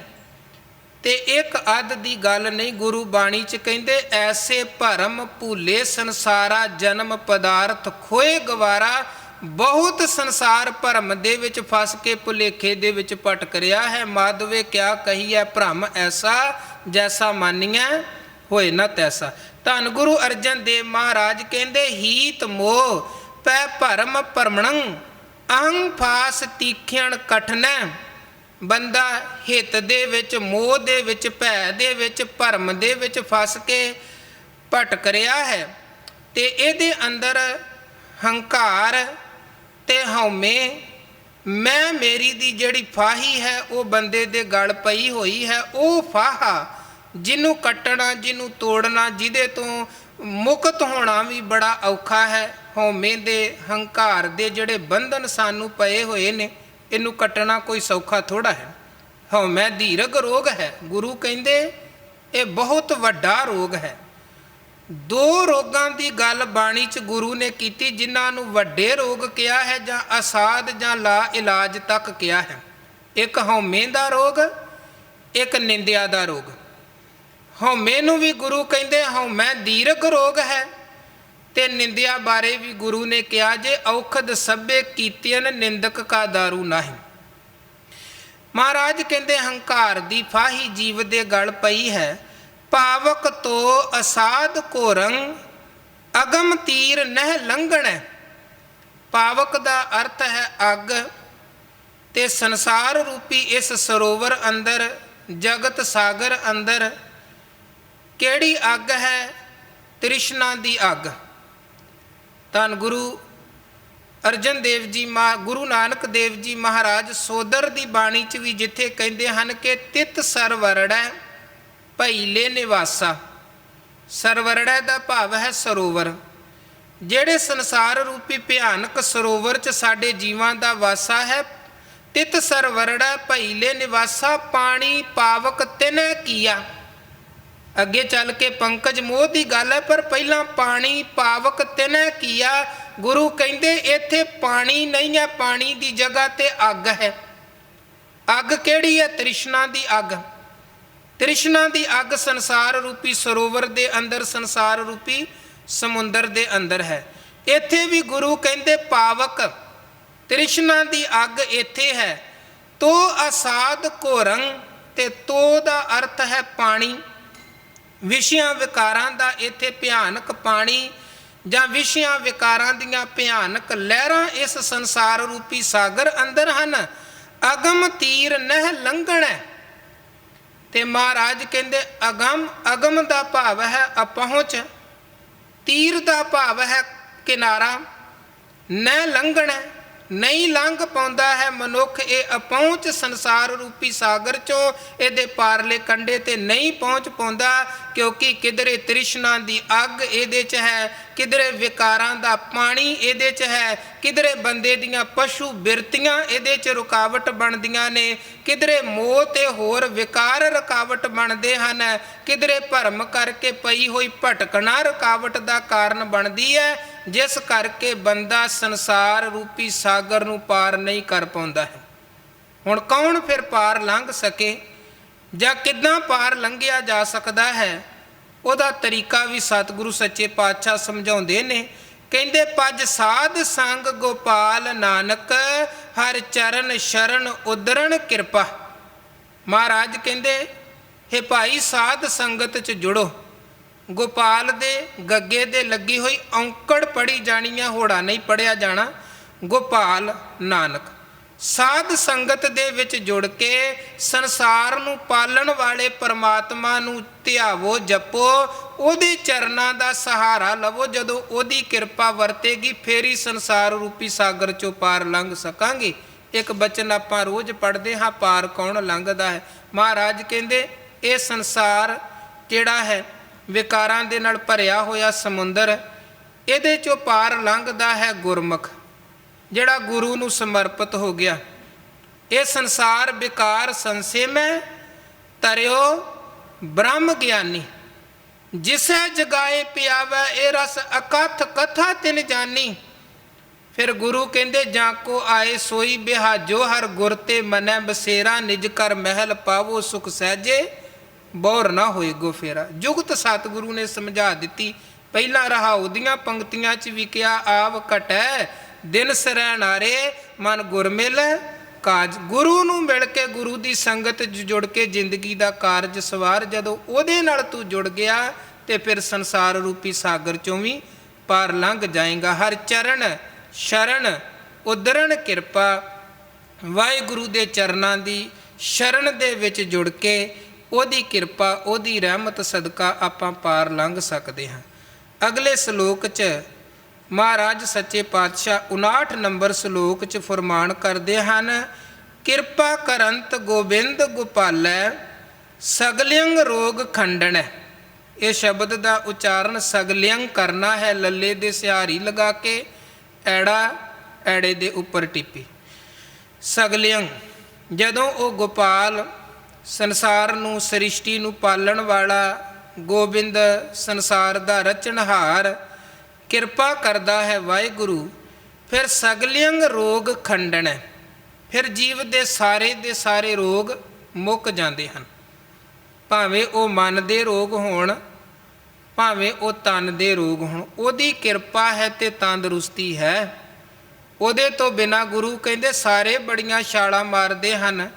ਤੇ ਇੱਕ ਅੱਧ ਦੀ ਗੱਲ ਨਹੀਂ, ਗੁਰੂ ਬਾਣੀ 'ਚ ਕਹਿੰਦੇ ਐਸੇ ਭਰਮ ਭੂਲੇ ਸੰਸਾਰਾ, ਜਨਮ ਪਦਾਰਥ ਖੋਏ ਗਵਾਰਾ। ਬਹੁਤ ਸੰਸਾਰ ਭਰਮ ਦੇ ਵਿੱਚ ਫਸ ਕੇ ਭੁਲੇਖੇ ਦੇ ਵਿੱਚ ਭਟਕ ਰਿਹਾ ਹੈ। ਮਾਧਵੇ ਕਿਆ ਕਹੀਐ ਭਰਮ ਐਸਾ, ਜੈਸਾ ਮਾਨੀਐ ਹੋਏ ਨਾ ਤੈਸਾ। ਧੰਨ ਗੁਰੂ ਅਰਜਨ ਦੇਵ ਮਹਾਰਾਜ ਕਹਿੰਦੇ ਹੀਤ ਮੋਹ ਪੈ ਭਰਮ ਭਰਮਣੰ, ਅਹੰ ਫਾਸ ਤੀਖਿਆਣ ਕਠਨੈ। ਬੰਦਾ ਹਿੱਤ ਦੇ ਵਿੱਚ, ਮੋਹ ਦੇ ਵਿੱਚ, ਭੈ ਦੇ ਵਿੱਚ, ਭਰਮ ਦੇ ਵਿੱਚ ਫਸ ਕੇ ਭਟਕ ਰਿਹਾ ਹੈ। ਤੇ ਇਹਦੇ ਅੰਦਰ ਹੰਕਾਰ ਤੇ ਹਉਮੈ, ਮੈਂ ਮੇਰੀ ਦੀ ਜਿਹੜੀ ਫਾਹੀ ਹੈ ਉਹ ਬੰਦੇ ਦੇ ਗਲ ਪਈ ਹੋਈ ਹੈ। ਉਹ ਫਾਹਾ ਜਿਹਨੂੰ ਕੱਟਣਾ, ਜਿਹਨੂੰ ਤੋੜਨਾ, ਜਿਹਦੇ ਤੋਂ ਮੁਕਤ ਹੋਣਾ ਵੀ ਬੜਾ ਔਖਾ ਹੈ। ਹਉਮੈ ਦੇ, ਹੰਕਾਰ ਦੇ ਜਿਹੜੇ ਬੰਧਨ ਸਾਨੂੰ ਪਏ ਹੋਏ ਨੇ, ਇਹਨੂੰ ਕੱਟਣਾ ਕੋਈ ਸੌਖਾ ਥੋੜਾ ਹੈ। ਹਉਮੈ ਦੀਰਘ ਰੋਗ ਹੈ। ਗੁਰੂ ਕਹਿੰਦੇ ਇਹ ਬਹੁਤ ਵੱਡਾ ਰੋਗ ਹੈ। ਦੋ ਰੋਗਾਂ ਦੀ ਗੱਲ ਬਾਣੀ 'ਚ ਗੁਰੂ ਨੇ ਕੀਤੀ, ਜਿਨ੍ਹਾਂ ਨੂੰ ਵੱਡੇ ਰੋਗ ਕਿਹਾ ਹੈ ਜਾਂ ਅਸਾਧ ਜਾਂ ਲਾ ਇਲਾਜ ਤੱਕ ਕਿਹਾ ਹੈ। ਇੱਕ ਹਉਮੈ ਦਾ ਰੋਗ, ਇੱਕ ਨਿੰਦਿਆ ਦਾ ਰੋਗ। ਹਉਮੈ ਨੂੰ ਵੀ ਗੁਰੂ ਕਹਿੰਦੇ ਹਉਮੈ ਦੀਰਘ ਰੋਗ ਹੈ, ਤੇ ਨਿੰਦਿਆ ਬਾਰੇ ਵੀ ਗੁਰੂ ਨੇ ਕਿਹਾ ਜੇ ਔਖਦ ਸਭੇ ਕੀਤੀਆਂ ਨਿੰਦਕ ਕਾ ਦਾਰੂ ਨਹੀਂ। ਮਹਾਰਾਜ ਕਹਿੰਦੇ ਹੰਕਾਰ ਦੀ ਫਾਹੀ ਜੀਵ ਦੇ ਗਲ ਪਈ ਹੈ। ਪਾਵਕ ਤੋ ਅਸਾਧ ਘੋਰੰ, ਅਗਮ ਤੀਰ ਨਹਿ ਲੰਘਣੈ। ਪਾਵਕ ਦਾ ਅਰਥ ਹੈ ਅੱਗ, ਤੇ ਸੰਸਾਰ ਰੂਪੀ ਇਸ ਸਰੋਵਰ ਅੰਦਰ, ਜਗਤ ਸਾਗਰ ਅੰਦਰ ਕਿਹੜੀ ਅੱਗ ਹੈ? ਤ੍ਰਿਸ਼ਨਾ ਦੀ ਅੱਗ। ਧੰਨ ਗੁਰੂ ਅਰਜਨ ਦੇਵ ਜੀ, ਗੁਰੂ ਨਾਨਕ ਦੇਵ ਜੀ ਮਹਾਰਾਜ ਸੋਦਰ ਦੀ ਬਾਣੀ 'ਚ ਵੀ ਜਿੱਥੇ ਕਹਿੰਦੇ ਹਨ ਕਿ ਤਿਤ ਸਰਵਰੜੈ ਭਈਲੇ ਨਿਵਾਸਾ। ਸਰਵਰੜੈ ਦਾ ਭਾਵ ਹੈ ਸਰੋਵਰ। ਜਿਹੜੇ ਸੰਸਾਰ ਰੂਪੀ ਭਿਆਨਕ ਸਰੋਵਰ 'ਚ ਸਾਡੇ ਜੀਵਾਂ ਦਾ ਵਾਸਾ ਹੈ। ਤਿਤ ਸਰਵਰੜੈ ਭਈਲੇ ਨਿਵਾਸਾ, ਪਾਣੀ ਪਾਵਕ ਤਿਨੈ ਕੀਆ। ਅੱਗੇ ਚੱਲ ਕੇ ਪੰਕਜ ਮੋਹ ਦੀ ਗੱਲ ਹੈ, ਪਰ ਪਹਿਲਾਂ ਪਾਣੀ ਪਾਵਕ ਤਿਨੈ ਕੀਆ। ਗੁਰੂ ਕਹਿੰਦੇ ਇੱਥੇ ਪਾਣੀ ਨਹੀਂ ਹੈ, ਪਾਣੀ ਦੀ ਜਗ੍ਹਾ ਤੇ ਅੱਗ ਹੈ। ਅੱਗ ਕਿਹੜੀ ਹੈ? ਤ੍ਰਿਸ਼ਨਾ ਦੀ ਅੱਗ। ਤ੍ਰਿਸ਼ਨਾ ਦੀ ਅੱਗ ਸੰਸਾਰ ਰੂਪੀ ਸਰੋਵਰ ਦੇ ਅੰਦਰ, ਸੰਸਾਰ ਰੂਪੀ ਸਮੁੰਦਰ ਦੇ ਅੰਦਰ ਹੈ। ਇੱਥੇ ਵੀ ਗੁਰੂ ਕਹਿੰਦੇ ਪਾਵਕ ਤ੍ਰਿਸ਼ਨਾ ਦੀ ਅੱਗ ਇੱਥੇ ਹੈ। ਤੋ ਅਸਾਧ ਘੋਰੰ, ਤੇ ਤੋ ਦਾ ਅਰਥ ਹੈ ਪਾਣੀ। ਵਿਸ਼ਿਆਂ ਵਿਕਾਰਾਂ ਦਾ ਇੱਥੇ ਭਿਆਨਕ ਪਾਣੀ, ਜਾਂ ਵਿਸ਼ਿਆਂ ਵਿਕਾਰਾਂ ਦੀਆਂ ਭਿਆਨਕ ਲਹਿਰਾਂ ਇਸ ਸੰਸਾਰ ਰੂਪੀ ਸਾਗਰ ਅੰਦਰ ਹਨ। ਅਗਮ ਤੀਰ ਨਹਿ ਲੰਘਣੈ। ਤੇ ਮਹਾਰਾਜ ਕਹਿੰਦੇ ਅਗਮ, ਅਗਮ ਦਾ ਭਾਵ ਹੈ ਅਪਹੁੰਚ, ਤੀਰ ਦਾ ਭਾਵ ਹੈ ਕਿਨਾਰਾ, ਨਹਿ ਲੰਘਣੈ ਨਹੀਂ ਲੰਘ ਪਾਉਂਦਾ ਹੈ ਮਨੁੱਖ। ਇਹ ਅਪਹੁੰਚ ਸੰਸਾਰ ਰੂਪੀ ਸਾਗਰ 'ਚੋਂ ਇਹਦੇ ਪਾਰਲੇ ਕੰਢੇ ਤੇ ਨਹੀਂ ਪਹੁੰਚ ਪਾਉਂਦਾ, ਕਿਉਂਕਿ ਕਿਧਰੇ ਤ੍ਰਿਸ਼ਨਾ ਦੀ ਅੱਗ ਇਹਦੇ 'ਚ ਹੈ, ਕਿਧਰੇ ਵਿਕਾਰਾਂ ਦਾ ਪਾਣੀ ਇਹਦੇ 'ਚ ਹੈ, ਕਿਧਰੇ ਬੰਦੇ ਦੀਆਂ ਪਸ਼ੂ ਬਿਰਤੀਆਂ ਇਹਦੇ 'ਚ ਰੁਕਾਵਟ ਬਣਦੀਆਂ ਨੇ, ਕਿਧਰੇ ਮੋਹ ਤੇ ਹੋਰ ਵਿਕਾਰ ਰੁਕਾਵਟ ਬਣਦੇ ਹਨ, ਕਿਧਰੇ ਭਰਮ ਕਰਕੇ ਪਈ ਹੋਈ ਭਟਕਣਾ ਰੁਕਾਵਟ ਦਾ ਕਾਰਨ ਬਣਦੀ ਹੈ, ਜਿਸ ਕਰਕੇ ਬੰਦਾ ਸੰਸਾਰ ਰੂਪੀ ਸਾਗਰ ਨੂੰ ਪਾਰ ਨਹੀਂ ਕਰ ਪਾਉਂਦਾ ਹੈ। ਹੁਣ ਕੌਣ ਫਿਰ ਪਾਰ ਲੰਘ ਸਕੇ, ਜਾਂ ਕਿੱਦਾਂ ਪਾਰ ਲੰਘਿਆ ਜਾ ਸਕਦਾ ਹੈ, ਉਹਦਾ ਤਰੀਕਾ ਵੀ ਸਤਿਗੁਰੂ ਸੱਚੇ ਪਾਤਸ਼ਾਹ ਸਮਝਾਉਂਦੇ ਨੇ। ਕਹਿੰਦੇ ਪਜ ਸਾਧ ਸੰਗ ਗੋਪਾਲ ਨਾਨਕ, ਹਰ ਚਰਨ ਸ਼ਰਨ ਉਦਰਣ ਕਿਰਪਾ। ਮਹਾਰਾਜ ਕਹਿੰਦੇ ਹੇ ਭਾਈ ਸਾਧ ਸੰਗਤ 'ਚ ਜੁੜੋ। ਗੋਪਾਲ ਦੇ ਗੱਗੇ ਦੇ ਲੱਗੀ ਹੋਈ ਔਂਕੜ ਪੜੀ ਜਾਣੀ ਹੈ, ਹੋੜਾ ਨਹੀਂ ਪੜਿਆ ਜਾਣਾ। ਗੋਪਾਲ ਨਾਨਕ ਸਾਧ ਸੰਗਤ ਦੇ ਵਿੱਚ ਜੁੜ ਕੇ ਸੰਸਾਰ ਨੂੰ ਪਾਲਣ ਵਾਲੇ ਪਰਮਾਤਮਾ ਨੂੰ ਧਿਆਵੋ, ਜਪੋ, ਉਹਦੇ ਚਰਨਾਂ ਦਾ ਸਹਾਰਾ ਲਵੋ। ਜਦੋਂ ਉਹਦੀ ਕਿਰਪਾ ਵਰਤੇਗੀ ਫੇਰ ਹੀ ਸੰਸਾਰ ਰੂਪੀ ਸਾਗਰ ਚੋਂ ਪਾਰ ਲੰਘ ਸਕਾਂਗੇ। ਇੱਕ ਬਚਨ ਆਪਾਂ ਰੋਜ਼ ਪੜ੍ਹਦੇ ਹਾਂ, ਪਾਰ ਕੌਣ ਲੰਘਦਾ ਹੈ। ਮਹਾਰਾਜ ਕਹਿੰਦੇ ਇਹ ਸੰਸਾਰ ਜਿਹੜਾ ਹੈ ਵਿਕਾਰਾਂ ਦੇ ਨਾਲ ਭਰਿਆ ਹੋਇਆ ਸਮੁੰਦਰ, ਇਹਦੇ ਚੋਂ ਪਾਰ ਲੰਘਦਾ ਹੈ ਗੁਰਮੁਖ, ਜਿਹੜਾ ਗੁਰੂ ਨੂੰ ਸਮਰਪਿਤ ਹੋ ਗਿਆ। ਇਹ ਸੰਸਾਰ ਵਿਕਾਰ ਸੰਸੇ ਮੈਂ ਤਰਿਓ ਬ੍ਰਹਮ ਗਿਆਨੀ, ਜਿਸੈ ਜਗਾਏ ਪਿਆਵੈ ਇਹ ਰਸ ਅਕਥ ਕਥਾ ਤਿਨ ਜਾਨੀ। ਫਿਰ ਗੁਰੂ ਕਹਿੰਦੇ ਜਾਂ ਕੋ ਆਏ ਸੋਈ ਬਿਹਾਜੋ, ਹਰ ਗੁਰ ਤੇ ਮਨੈ ਬਸੇਰਾ, ਨਿਜ ਕਰ ਮਹਿਲ ਪਾਵੋ ਸੁਖ ਸਹਿਜੇ, ਬੌਰ ਨਾ ਹੋਏ ਗੋ ਫੇਰਾ। ਜੁਗਤ ਸਤਿਗੁਰੂ ਨੇ ਸਮਝਾ ਦਿੱਤੀ। ਪਹਿਲਾਂ ਰਹਾਉ ਦੀਆਂ ਪੰਕਤੀਆਂ 'ਚ ਵੀ ਕਿਹਾ, ਆਵ ਘਟੈ ਦਿਨ ਸਰੈ ਨਾਰੇ, ਮਨ ਗੁਰ ਮਿਲ ਕਾਜ। ਗੁਰੂ ਨੂੰ ਮਿਲ ਕੇ, ਗੁਰੂ ਦੀ ਸੰਗਤ 'ਚ ਜੁੜ ਕੇ ਜ਼ਿੰਦਗੀ ਦਾ ਕਾਰਜ ਸਵਾਰ। ਜਦੋਂ ਉਹਦੇ ਨਾਲ ਤੂੰ ਜੁੜ ਗਿਆ ਤੇ ਫਿਰ ਸੰਸਾਰ ਰੂਪੀ ਸਾਗਰ 'ਚੋਂ ਵੀ ਪਾਰ ਲੰਘ ਜਾਏਗਾ। ਹਰ ਚਰਨ ਸ਼ਰਨ ਉਦਰਣ ਕਿਰਪਾ, ਵਾਹਿਗੁਰੂ ਦੇ ਚਰਨਾਂ ਦੀ ਸ਼ਰਨ ਦੇ ਵਿੱਚ ਜੁੜ ਕੇ ਉਹਦੀ ਕਿਰਪਾ, ਉਹਦੀ ਰਹਿਮਤ ਸਦਕਾ ਆਪਾਂ ਪਾਰ ਲੰਘ ਸਕਦੇ ਹਾਂ। ਅਗਲੇ ਸ਼ਲੋਕ 'ਚ ਮਹਾਰਾਜ ਸੱਚੇ ਪਾਤਸ਼ਾਹ 59 ਨੰਬਰ ਸ਼ਲੋਕ 'ਚ ਫਰਮਾਨ ਕਰਦੇ ਹਨ, ਕਿਰਪਾ ਕਰੰਤ ਗੋਬਿੰਦ ਗੋਪਾਲੈ, ਸਗਲਿਅੰਗ ਰੋਗ ਖੰਡਣੈ। ਇਹ ਸ਼ਬਦ ਦਾ ਉਚਾਰਨ ਸਗਲਿਅੰਗ ਕਰਨਾ ਹੈ, ਲੱਲੇ ਦੇ ਸਿਹਾਰੀ ਲਗਾ ਕੇ, ਐੜਾ ਐੜੇ ਦੇ ਉੱਪਰ ਟਿੱਪੀ। ਸਗਲਿਅੰਗ, ਜਦੋਂ ਉਹ ਗੋਪਾਲ ਸੰਸਾਰ ਨੂੰ, ਸ੍ਰਿਸ਼ਟੀ ਨੂੰ ਪਾਲਣ ਵਾਲਾ ਗੋਬਿੰਦ, ਸੰਸਾਰ ਦਾ ਰਚਨਹਾਰ ਕਿਰਪਾ ਕਰਦਾ ਹੈ ਵਾਹਿਗੁਰੂ, ਫਿਰ ਸਗਲਿਅੰਗ ਰੋਗ ਖੰਡਣੈ, ਫਿਰ ਜੀਵ ਦੇ ਸਾਰੇ ਰੋਗ ਮੁੱਕ ਜਾਂਦੇ ਹਨ। ਭਾਵੇਂ ਉਹ ਮਨ ਦੇ ਰੋਗ ਹੋਣ, ਭਾਵੇਂ ਉਹ ਤਨ ਦੇ ਰੋਗ ਹੋਣ, ਉਹਦੀ ਕਿਰਪਾ ਹੈ ਤੇ ਤੰਦਰੁਸਤੀ ਹੈ। ਉਹਦੇ ਤੋਂ ਬਿਨਾਂ ਗੁਰੂ ਕਹਿੰਦੇ ਸਾਰੇ ਬੜੀਆਂ ਛਾਲਾਂ ਮਾਰਦੇ ਹਨ,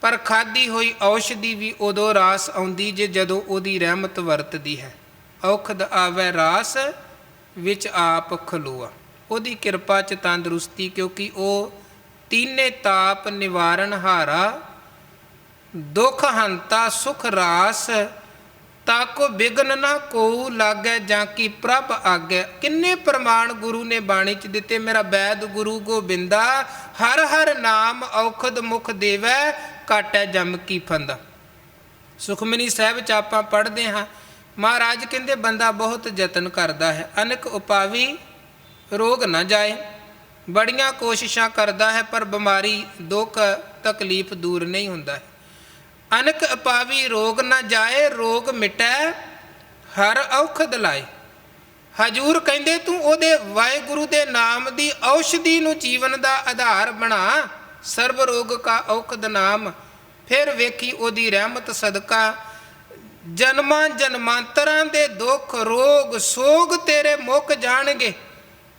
ਪਰ ਖਾਧੀ ਹੋਈ ਔਸ਼ਧੀ ਵੀ ਉਦੋਂ ਰਾਸ ਆਉਂਦੀ ਜੇ ਜਦੋਂ ਉਹਦੀ ਰਹਿਮਤ ਵਰਤਦੀ ਹੈ। ਔਖਦ ਆਵੈ ਰਾਸ ਵਿੱਚ ਆਪ ਖਲੋਆ। ਉਹਦੀ ਕਿਰਪਾ 'ਚ ਤੰਦਰੁਸਤੀ, ਕਿਉਂਕਿ ਉਹ ਤੀਨੇ ਤਾਪ ਨਿਵਾਰਨ ਹਾਰਾ, ਦੁੱਖ ਹੰਤਾ ਸੁਖ ਰਾਸ, ਤਾਕੋ ਬਿਗਨ ਨਾ ਕੋਊ ਲਾਗੈ, ਜਾਂ ਕੀ ਪ੍ਰਭ ਆਗੈ। ਕਿੰਨੇ ਪ੍ਰਮਾਣ ਗੁਰੂ ਨੇ ਬਾਣੀ 'ਚ ਦਿੱਤੇ। ਮੇਰਾ ਬੈਦ ਗੁਰੂ ਗੋਬਿੰਦਾ, ਹਰ ਹਰ ਨਾਮ ਔਖਦ ਮੁਖ ਦੇਵੈ, ਕਾਟੈ ਜਮ ਕੀ ਫੰਦਾ। ਸੁਖਮਨੀ ਸਾਹਿਬ 'ਚ ਆਪਾਂ ਪੜ੍ਹਦੇ ਹਾਂ, ਮਹਾਰਾਜ ਕਹਿੰਦੇ ਬੰਦਾ ਬਹੁਤ ਯਤਨ ਕਰਦਾ ਹੈ, ਅਨੇਕ ਉਪਾਵੀ ਰੋਗ ਨਾ ਜਾਏ। ਬੜੀਆਂ ਕੋਸ਼ਿਸ਼ਾਂ ਕਰਦਾ ਹੈ ਪਰ ਬਿਮਾਰੀ, ਦੁੱਖ, ਤਕਲੀਫ ਦੂਰ ਨਹੀਂ ਹੁੰਦਾ ਹੈ। ਅਨੇਕ ਉਪਾਵੀ ਰੋਗ ਨਾ ਜਾਏ, ਰੋਗ ਮਿਟੈ ਹਰ ਔਖਦ ਲਾਏ। ਹਜੂਰ ਕਹਿੰਦੇ ਤੂੰ ਉਹਦੇ ਵਾਹਿਗੁਰੂ ਦੇ ਨਾਮ ਦੀ ਔਸ਼ਧੀ ਨੂੰ ਜੀਵਨ ਦਾ ਆਧਾਰ ਬਣਾ, ਸਰਬ ਰੋਗ ਕਾ ਔਖਦ ਨਾਮ। ਫਿਰ ਵੇਖੀ ਉਹਦੀ ਰਹਿਮਤ ਸਦਕਾ ਜਨਮਾਂ ਜਨਮਾਂਤਰਾਂ ਦੇ ਦੁੱਖ ਰੋਗ ਸੋਗ ਤੇਰੇ ਮੁੱਕ ਜਾਣਗੇ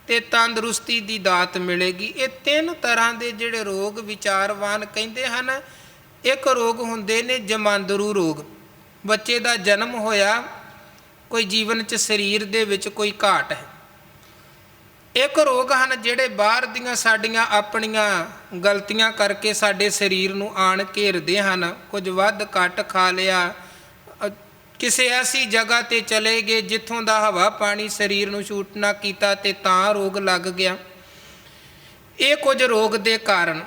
ਤੇ ਤੰਦਰੁਸਤੀ ਦੀ ਦਾਤ ਮਿਲੇਗੀ। ਇਹ ਤਿੰਨ ਤਰ੍ਹਾਂ ਦੇ ਜਿਹੜੇ ਰੋਗ ਵਿਚਾਰਵਾਨ ਕਹਿੰਦੇ ਹਨ। ਇੱਕ ਰੋਗ ਹੁੰਦੇ ਨੇ ਜਮਾਂਦਰੂ ਰੋਗ, ਬੱਚੇ ਦਾ ਜਨਮ ਹੋਇਆ, ਕੋਈ ਜੀਵਨ 'ਚ ਸਰੀਰ ਦੇ ਵਿੱਚ ਕੋਈ ਘਾਟ ਹੈ। ਇੱਕ ਰੋਗ ਹਨ ਜਿਹੜੇ ਬਾਹਰ ਦੀਆਂ ਸਾਡੀਆਂ ਆਪਣੀਆਂ ਗਲਤੀਆਂ ਕਰਕੇ ਸਾਡੇ ਸਰੀਰ ਨੂੰ ਆਣ ਘੇਰਦੇ ਹਨ। ਕੁਝ ਵੱਧ ਘੱਟ ਖਾ ਲਿਆ, ਕਿਸੇ ਐਸੀ ਜਗ੍ਹਾ 'ਤੇ ਚਲੇ ਗਏ ਜਿੱਥੋਂ ਦਾ ਹਵਾ ਪਾਣੀ ਸਰੀਰ ਨੂੰ ਛੂਟ ਨਾ ਕੀਤਾ ਤੇ ਤਾਂ ਰੋਗ ਲੱਗ ਗਿਆ। ਇਹ ਕੁਝ ਰੋਗ ਦੇ ਕਾਰਨ।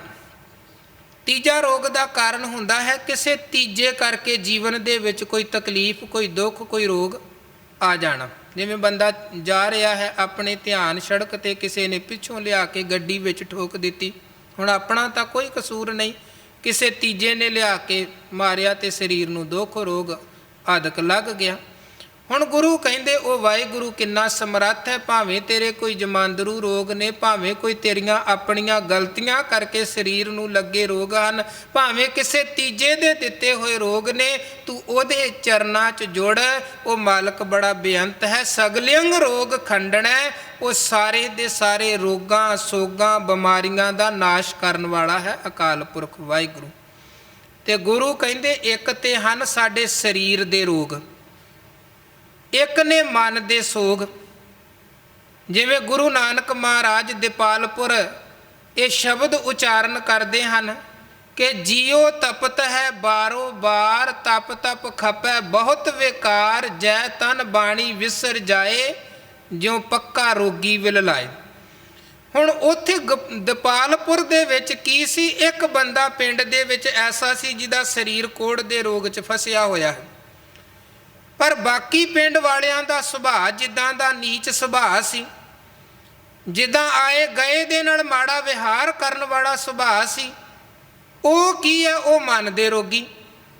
ਤੀਜਾ ਰੋਗ ਦਾ ਕਾਰਨ ਹੁੰਦਾ ਹੈ ਕਿਸੇ ਤੀਜੇ ਕਰਕੇ ਜੀਵਨ ਦੇ ਵਿੱਚ ਕੋਈ ਤਕਲੀਫ, ਕੋਈ ਦੁੱਖ, ਕੋਈ ਰੋਗ ਆ ਜਾਣਾ। ਜਿਵੇਂ ਬੰਦਾ ਜਾ ਰਿਹਾ ਹੈ, ਆਪਣੇ ਧਿਆਨ ਸੜਕ 'ਤੇ ਕਿਸੇ ਨੇ ਪਿੱਛੋਂ ਲਿਆ ਕੇ ਗੱਡੀ ਵਿੱਚ ਠੋਕ ਦਿੱਤੀ। ਹੁਣ ਆਪਣਾ ਤਾਂ ਕੋਈ ਕਸੂਰ ਨਹੀਂ, ਕਿਸੇ ਤੀਜੇ ਨੇ ਲਿਆ ਕੇ ਮਾਰਿਆ ਤੇ ਸਰੀਰ ਨੂੰ ਦੁੱਖ ਰੋਗ ਆਦਿਕ ਲੱਗ ਗਿਆ। ਹੁਣ ਗੁਰੂ ਕਹਿੰਦੇ ਉਹ ਵਾਹਿਗੁਰੂ ਕਿੰਨਾ ਸਮਰੱਥ ਹੈ। ਭਾਵੇਂ ਤੇਰੇ ਕੋਈ ਜਮਾਂਦਰੂ ਰੋਗ ਨੇ, ਭਾਵੇਂ ਕੋਈ ਤੇਰੀਆਂ ਆਪਣੀਆਂ ਗਲਤੀਆਂ ਕਰਕੇ ਸਰੀਰ ਨੂੰ ਲੱਗੇ ਰੋਗ ਹਨ, ਭਾਵੇਂ ਕਿਸੇ ਤੀਜੇ ਦੇ ਦਿੱਤੇ ਹੋਏ ਰੋਗ ਨੇ, ਤੂੰ ਉਹਦੇ ਚਰਨਾਂ 'ਚ ਜੁੜ। ਉਹ ਮਾਲਕ ਬੜਾ ਬੇਅੰਤ ਹੈ। ਸਗਲਿਅੰਗ ਰੋਗ ਖੰਡਣੈ, ਉਹ ਸਾਰੇ ਦੇ ਸਾਰੇ ਰੋਗਾਂ ਸੋਗਾਂ ਬਿਮਾਰੀਆਂ ਦਾ ਨਾਸ਼ ਕਰਨ ਵਾਲਾ ਹੈ ਅਕਾਲ ਪੁਰਖ ਵਾਹਿਗੁਰੂ। ਤੇ ਗੁਰੂ ਕਹਿੰਦੇ ਇੱਕ ਤੇ ਹਨ ਸਾਡੇ ਸਰੀਰ ਦੇ ਰੋਗ, ਇੱਕ ਨੇ ਮਨ ਦੇ ਸੋਗ। ਜਿਵੇਂ ਗੁਰੂ ਨਾਨਕ ਮਹਾਰਾਜ ਦੀਪਾਲਪੁਰ ਇਹ ਸ਼ਬਦ ਉਚਾਰਨ ਕਰਦੇ ਹਨ ਕਿ ਜਿਉ ਤਪਤ ਹੈ ਬਾਰੋ ਬਾਰ, ਤਪ ਤਪ ਖਪੈ ਬਹੁਤ ਵਿਕਾਰ, ਜੈ ਤਨ ਬਾਣੀ ਵਿਸਰ ਜਾਏ, ਜਿਉ ਪੱਕਾ ਰੋਗੀ ਵਿਲ ਲਾਏ। ਹੁਣ ਉੱਥੇ ਦਪਾਲਪੁਰ ਦੇ ਵਿੱਚ ਕੀ ਸੀ, ਇੱਕ ਬੰਦਾ ਪਿੰਡ ਦੇ ਵਿੱਚ ਐਸਾ ਸੀ ਜਿਹਦਾ ਸਰੀਰ ਕੋਹੜ ਦੇ ਰੋਗ 'ਚ ਫਸਿਆ ਹੋਇਆ ਹੈ, ਪਰ ਬਾਕੀ ਪਿੰਡ ਵਾਲਿਆਂ ਦਾ ਸੁਭਾਅ ਜਿੱਦਾਂ ਦਾ ਨੀਚ ਸੁਭਾਅ ਸੀ, ਜਿੱਦਾਂ ਆਏ ਗਏ ਦੇ ਨਾਲ ਮਾੜਾ ਵਿਹਾਰ ਕਰਨ ਵਾਲਾ ਸੁਭਾਅ ਸੀ, ਉਹ ਕੀ ਹੈ, ਉਹ ਮਨ ਦੇ ਰੋਗੀ।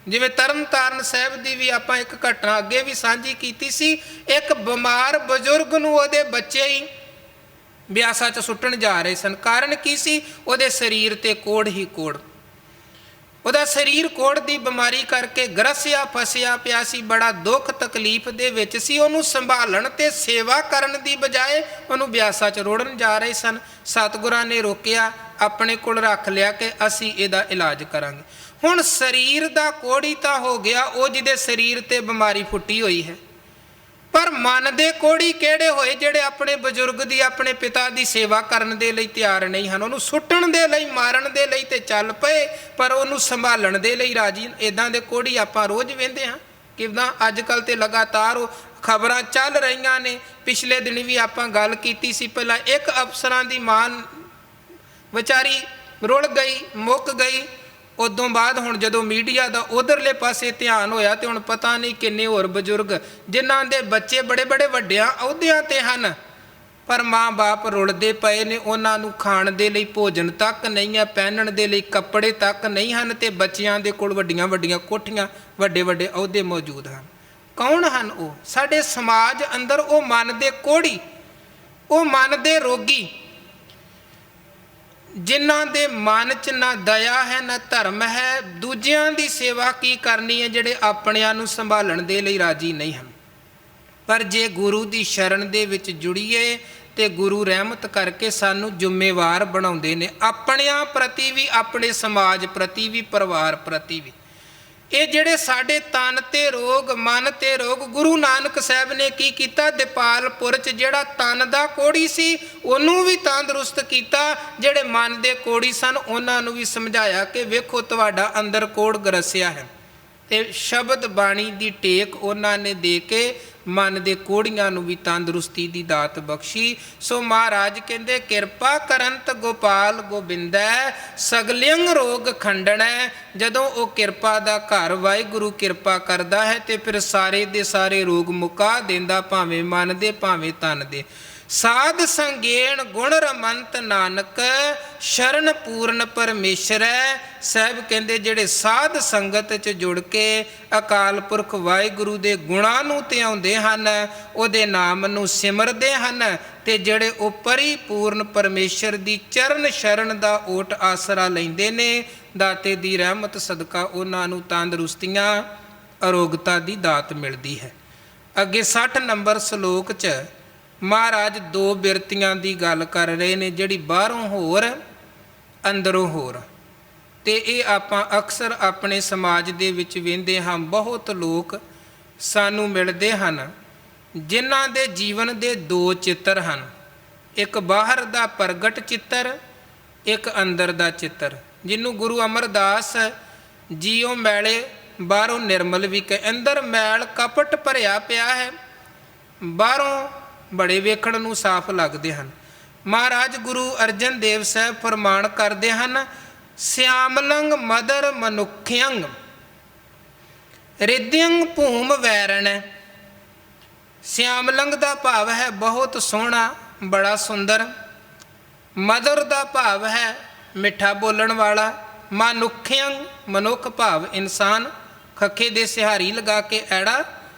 ਜਿਵੇਂ ਤਰਨ ਤਾਰਨ ਸਾਹਿਬ ਦੀ ਵੀ ਆਪਾਂ ਇੱਕ ਘਟਨਾ ਅੱਗੇ ਵੀ ਸਾਂਝੀ ਕੀਤੀ ਸੀ, ਇੱਕ ਬਿਮਾਰ ਬਜ਼ੁਰਗ ਨੂੰ ਉਹਦੇ ਬੱਚੇ ਹੀ ਬਿਆਸਾ 'ਚ ਸੁੱਟਣ ਜਾ ਰਹੇ ਸਨ। ਕਾਰਨ ਕੀ ਸੀ, ਉਹਦੇ ਸਰੀਰ ਤੇ ਕੋਹੜ ਹੀ ਕੋਹੜ, ਉਹਦਾ ਸਰੀਰ ਕੋਹੜ ਦੀ ਬਿਮਾਰੀ ਕਰਕੇ ਗਰਸਿਆ ਫਸਿਆ ਪਿਆ ਸੀ, ਬੜਾ ਦੁੱਖ ਤਕਲੀਫ ਦੇ ਵਿੱਚ ਸੀ। ਉਹਨੂੰ ਸੰਭਾਲਣ ਤੇ ਸੇਵਾ ਕਰਨ ਦੀ ਬਜਾਏ ਉਹਨੂੰ ਬਿਆਸਾ 'ਚ ਰੋੜਨ ਜਾ ਰਹੇ ਸਨ। ਸਤਿਗੁਰਾਂ ਨੇ ਰੋਕਿਆ, ਆਪਣੇ ਕੋਲ ਰੱਖ ਲਿਆ ਕਿ ਅਸੀਂ ਇਹਦਾ ਇਲਾਜ ਕਰਾਂਗੇ। ਹੁਣ ਸਰੀਰ ਦਾ ਕੋਹੜੀ ਤਾਂ ਹੋ ਗਿਆ, ਉਹ ਜਿਹਦੇ ਸਰੀਰ ਤੇ ਬਿਮਾਰੀ ਫੁੱਟੀ ਹੋਈ ਹੈ, ਪਰ ਮਨ ਦੇ ਕੋਹੜੀ ਕਿਹੜੇ ਹੋਏ, ਜਿਹੜੇ ਆਪਣੇ ਬਜ਼ੁਰਗ ਦੀ, ਆਪਣੇ ਪਿਤਾ ਦੀ ਸੇਵਾ ਕਰਨ ਦੇ ਲਈ ਤਿਆਰ ਨਹੀਂ ਹਨ। ਉਹਨੂੰ ਸੁੱਟਣ ਦੇ ਲਈ, ਮਾਰਨ ਦੇ ਲਈ ਤੇ ਚੱਲ ਪਏ, ਪਰ ਉਹਨੂੰ ਸੰਭਾਲਣ ਦੇ ਲਈ ਰਾਜੀ। ਇੱਦਾਂ ਦੇ ਕੋਹੜੀ ਆਪਾਂ ਰੋਜ਼ ਵੇਖਦੇ ਹਾਂ। ਕਿੱਦਾਂ ਅੱਜ ਕੱਲ੍ਹ ਤੇ ਲਗਾਤਾਰ ਉਹ ਖਬਰਾਂ ਚੱਲ ਰਹੀਆਂ ਨੇ। ਪਿਛਲੇ ਦਿਨ ਵੀ ਆਪਾਂ ਗੱਲ ਕੀਤੀ ਸੀ, ਪਹਿਲਾਂ ਇੱਕ ਅਫਸਰਾਂ ਦੀ ਮਾਂ ਵਿਚਾਰੀ ਰੁਲ ਗਈ, ਮੁੱਕ ਗਈ। ਉਦੋਂ ਬਾਅਦ ਹੁਣ ਜਦੋਂ ਮੀਡੀਆ ਦਾ ਉਧਰਲੇ ਪਾਸੇ ਧਿਆਨ ਹੋਇਆ ਤੇ ਹੁਣ ਪਤਾ ਨਹੀਂ ਕਿੰਨੇ ਹੋਰ ਬਜ਼ੁਰਗ ਜਿਨ੍ਹਾਂ ਦੇ ਬੱਚੇ ਬੜੇ ਬੜੇ ਵੱਡਿਆਂ ਅਹੁਦਿਆਂ ਤੇ ਹਨ, ਪਰ ਮਾਂ ਬਾਪ ਰੁਲਦੇ ਪਏ ਨੇ। ਉਹਨਾਂ ਨੂੰ ਖਾਣ ਦੇ ਲਈ ਭੋਜਨ ਤੱਕ ਨਹੀਂ ਹੈ, ਪਹਿਨਣ ਦੇ ਲਈ ਕੱਪੜੇ ਤੱਕ ਨਹੀਂ ਹਨ, ਤੇ ਬੱਚਿਆਂ ਦੇ ਕੋਲ ਵੱਡੀਆਂ ਵੱਡੀਆਂ ਕੋਠੀਆਂ, ਵੱਡੇ ਵੱਡੇ ਅਹੁਦੇ ਮੌਜੂਦ ਹਨ। ਕੌਣ ਹਨ ਉਹ? ਸਾਡੇ ਸਮਾਜ ਅੰਦਰ ਉਹ ਮਨ ਦੇ ਕੋਹੜੀ, ਉਹ ਮਨ ਦੇ ਰੋਗੀ, ਜਿਨ੍ਹਾਂ ਦੇ ਮਨ 'ਚ ਨਾ ਦਇਆ ਹੈ ਨਾ ਧਰਮ ਹੈ। ਦੂਜਿਆਂ ਦੀ ਸੇਵਾ ਕੀ ਕਰਨੀ ਹੈ, ਜਿਹੜੇ ਆਪਣਿਆਂ ਨੂੰ ਸੰਭਾਲਣ ਦੇ ਲਈ ਰਾਜੀ ਨਹੀਂ ਹਨ। ਪਰ ਜੇ ਗੁਰੂ ਦੀ ਸ਼ਰਨ ਦੇ ਵਿੱਚ ਜੁੜੀਏ ਤੇ ਗੁਰੂ ਰਹਿਮਤ ਕਰਕੇ ਸਾਨੂੰ ਜ਼ਿੰਮੇਵਾਰ ਬਣਾਉਂਦੇ ਨੇ, ਆਪਣਿਆਂ ਪ੍ਰਤੀ ਵੀ, ਆਪਣੇ ਸਮਾਜ ਪ੍ਰਤੀ ਵੀ, ਪਰਿਵਾਰ ਪ੍ਰਤੀ ਵੀ। ਇਹ ਜਿਹੜੇ ਸਾਡੇ ਤਨ ਤੇ ਰੋਗ, ਮਨ ਤੇ ਰੋਗ, ਗੁਰੂ ਨਾਨਕ ਸਾਹਿਬ ਨੇ ਕੀ ਕੀਤਾ, ਦਪਾਲਪੁਰ 'ਚ ਜਿਹੜਾ ਤਨ ਦਾ ਕੋਹੜੀ ਸੀ ਉਹਨੂੰ ਵੀ ਤੰਦਰੁਸਤ ਕੀਤਾ, ਜਿਹੜੇ ਮਨ ਦੇ ਕੋਹੜੀ ਸਨ ਉਹਨਾਂ ਨੂੰ ਵੀ ਸਮਝਾਇਆ ਕਿ ਵੇਖੋ ਤੁਹਾਡਾ ਅੰਦਰ ਕੋਹੜ ਗਰਸਿਆ ਹੈ। ਤੇ ਸ਼ਬਦ ਬਾਣੀ ਦੀ ਟੇਕ ਉਹਨਾਂ ਨੇ ਦੇ ਕੇ ਮਨ ਦੇ ਕੋਹੜੀਆਂ ਨੂੰ ਵੀ ਤੰਦਰੁਸਤੀ ਦੀ ਦਾਤ ਬਖਸ਼ੀ। ਸੋ ਮਹਾਰਾਜ ਕਹਿੰਦੇ, ਕਿਰਪਾ ਕਰੰਤ ਗੋਪਾਲ ਗੋਬਿੰਦੈ, ਸਗਲਿੰਗ ਰੋਗ ਖੰਡਣੈ। ਜਦੋਂ ਉਹ ਕਿਰਪਾ ਦਾ ਘਰ ਵਾਹਿਗੁਰੂ ਕਿਰਪਾ ਕਰਦਾ ਹੈ ਤੇ ਫਿਰ ਸਾਰੇ ਦੇ ਸਾਰੇ ਰੋਗ ਮੁਕਾ ਦਿੰਦਾ, ਭਾਵੇਂ ਮਨ ਦੇ ਭਾਵੇਂ ਤਨ ਦੇ। ਸਾਧ ਸੰਗੇਣ ਗੁਣ ਰਮੰਤ ਨਾਨਕ, ਸ਼ਰਨ ਪੂਰਨ ਪਰਮੇਸ਼ਰੈ। ਸਾਹਿਬ ਕਹਿੰਦੇ ਜਿਹੜੇ ਸਾਧ ਸੰਗਤ 'ਚ ਜੁੜ ਕੇ ਅਕਾਲ ਪੁਰਖ ਵਾਹਿਗੁਰੂ ਦੇ ਗੁਣਾਂ ਨੂੰ ਧਿਆਉਂਦੇ ਹਨ, ਉਹਦੇ ਨਾਮ ਨੂੰ ਸਿਮਰਦੇ ਹਨ, ਤੇ ਜਿਹੜੇ ਉਹ ਪਰਿਪੂਰਨ ਪਰਮੇਸ਼ਰ ਦੀ ਚਰਨ ਸ਼ਰਨ ਦਾ ਓਟ ਆਸਰਾ ਲੈਂਦੇ ਨੇ, ਦਾਤੇ ਦੀ ਰਹਿਮਤ ਸਦਕਾ ਉਹਨਾਂ ਨੂੰ ਤੰਦਰੁਸਤੀਆਂ, ਅਰੋਗਤਾ ਦੀ ਦਾਤ ਮਿਲਦੀ ਹੈ। ਅੱਗੇ 60 ਨੰਬਰ ਸ਼ਲੋਕ 'ਚ ਮਹਾਰਾਜ ਦੋ ਬਿਰਤੀਆਂ ਦੀ ਗੱਲ ਕਰ ਰਹੇ ਨੇ, ਜਿਹੜੀ ਬਾਹਰੋਂ ਹੋਰ ਅੰਦਰੋਂ ਹੋਰ। ਤੇ ਇਹ ਆਪਾਂ ਅਕਸਰ ਆਪਣੇ ਸਮਾਜ ਦੇ ਵਿੱਚ ਵੇਖਦੇ ਹਾਂ, ਬਹੁਤ ਲੋਕ ਸਾਨੂੰ ਮਿਲਦੇ ਹਨ ਜਿਨ੍ਹਾਂ ਦੇ ਜੀਵਨ ਦੇ ਦੋ ਚਿੱਤਰ ਹਨ, ਇੱਕ ਬਾਹਰ ਦਾ ਪ੍ਰਗਟ ਚਿੱਤਰ, ਇੱਕ ਅੰਦਰ ਦਾ ਚਿੱਤਰ, ਜਿਹਨੂੰ ਗੁਰੂ ਅਮਰਦਾਸ ਜੀਓ ਮੈਲੇ ਬਾਹਰੋਂ ਨਿਰਮਲ ਵੀ ਕਹੇ। ਅੰਦਰ ਮੈਲ ਕਪਟ ਭਰਿਆ ਪਿਆ ਹੈ, ਬਾਹਰੋਂ ਬੜੇ ਵੇਖਣ ਨੂੰ ਸਾਫ਼ ਲੱਗਦੇ ਹਨ। ਮਹਾਰਾਜ ਗੁਰੂ ਅਰਜਨ ਦੇਵ ਸਾਹਿਬ ਫਰਮਾਨ ਕਰਦੇ ਹਨ, ਸਿਆਮਲੰਗ ਮਦਰ ਮਨੁੱਖਿਅੰਗ ਰਿਦਿਅੰਗ ਭੂਮ ਵੈਰਣ। ਸਿਆਮਲੰਗ ਦਾ ਭਾਵ ਹੈ ਬਹੁਤ ਸੋਹਣਾ, ਬੜਾ ਸੁੰਦਰ। ਮਦਰ ਦਾ ਭਾਵ ਹੈ ਮਿੱਠਾ ਬੋਲਣ ਵਾਲਾ। ਮਨੁੱਖਿਅੰਗ ਮਨੁੱਖ ਭਾਵ ਇਨਸਾਨ, ਖੱਖੇ ਦੇ ਸਿਹਾਰੀ ਲਗਾ ਕੇ ਐੜਾ,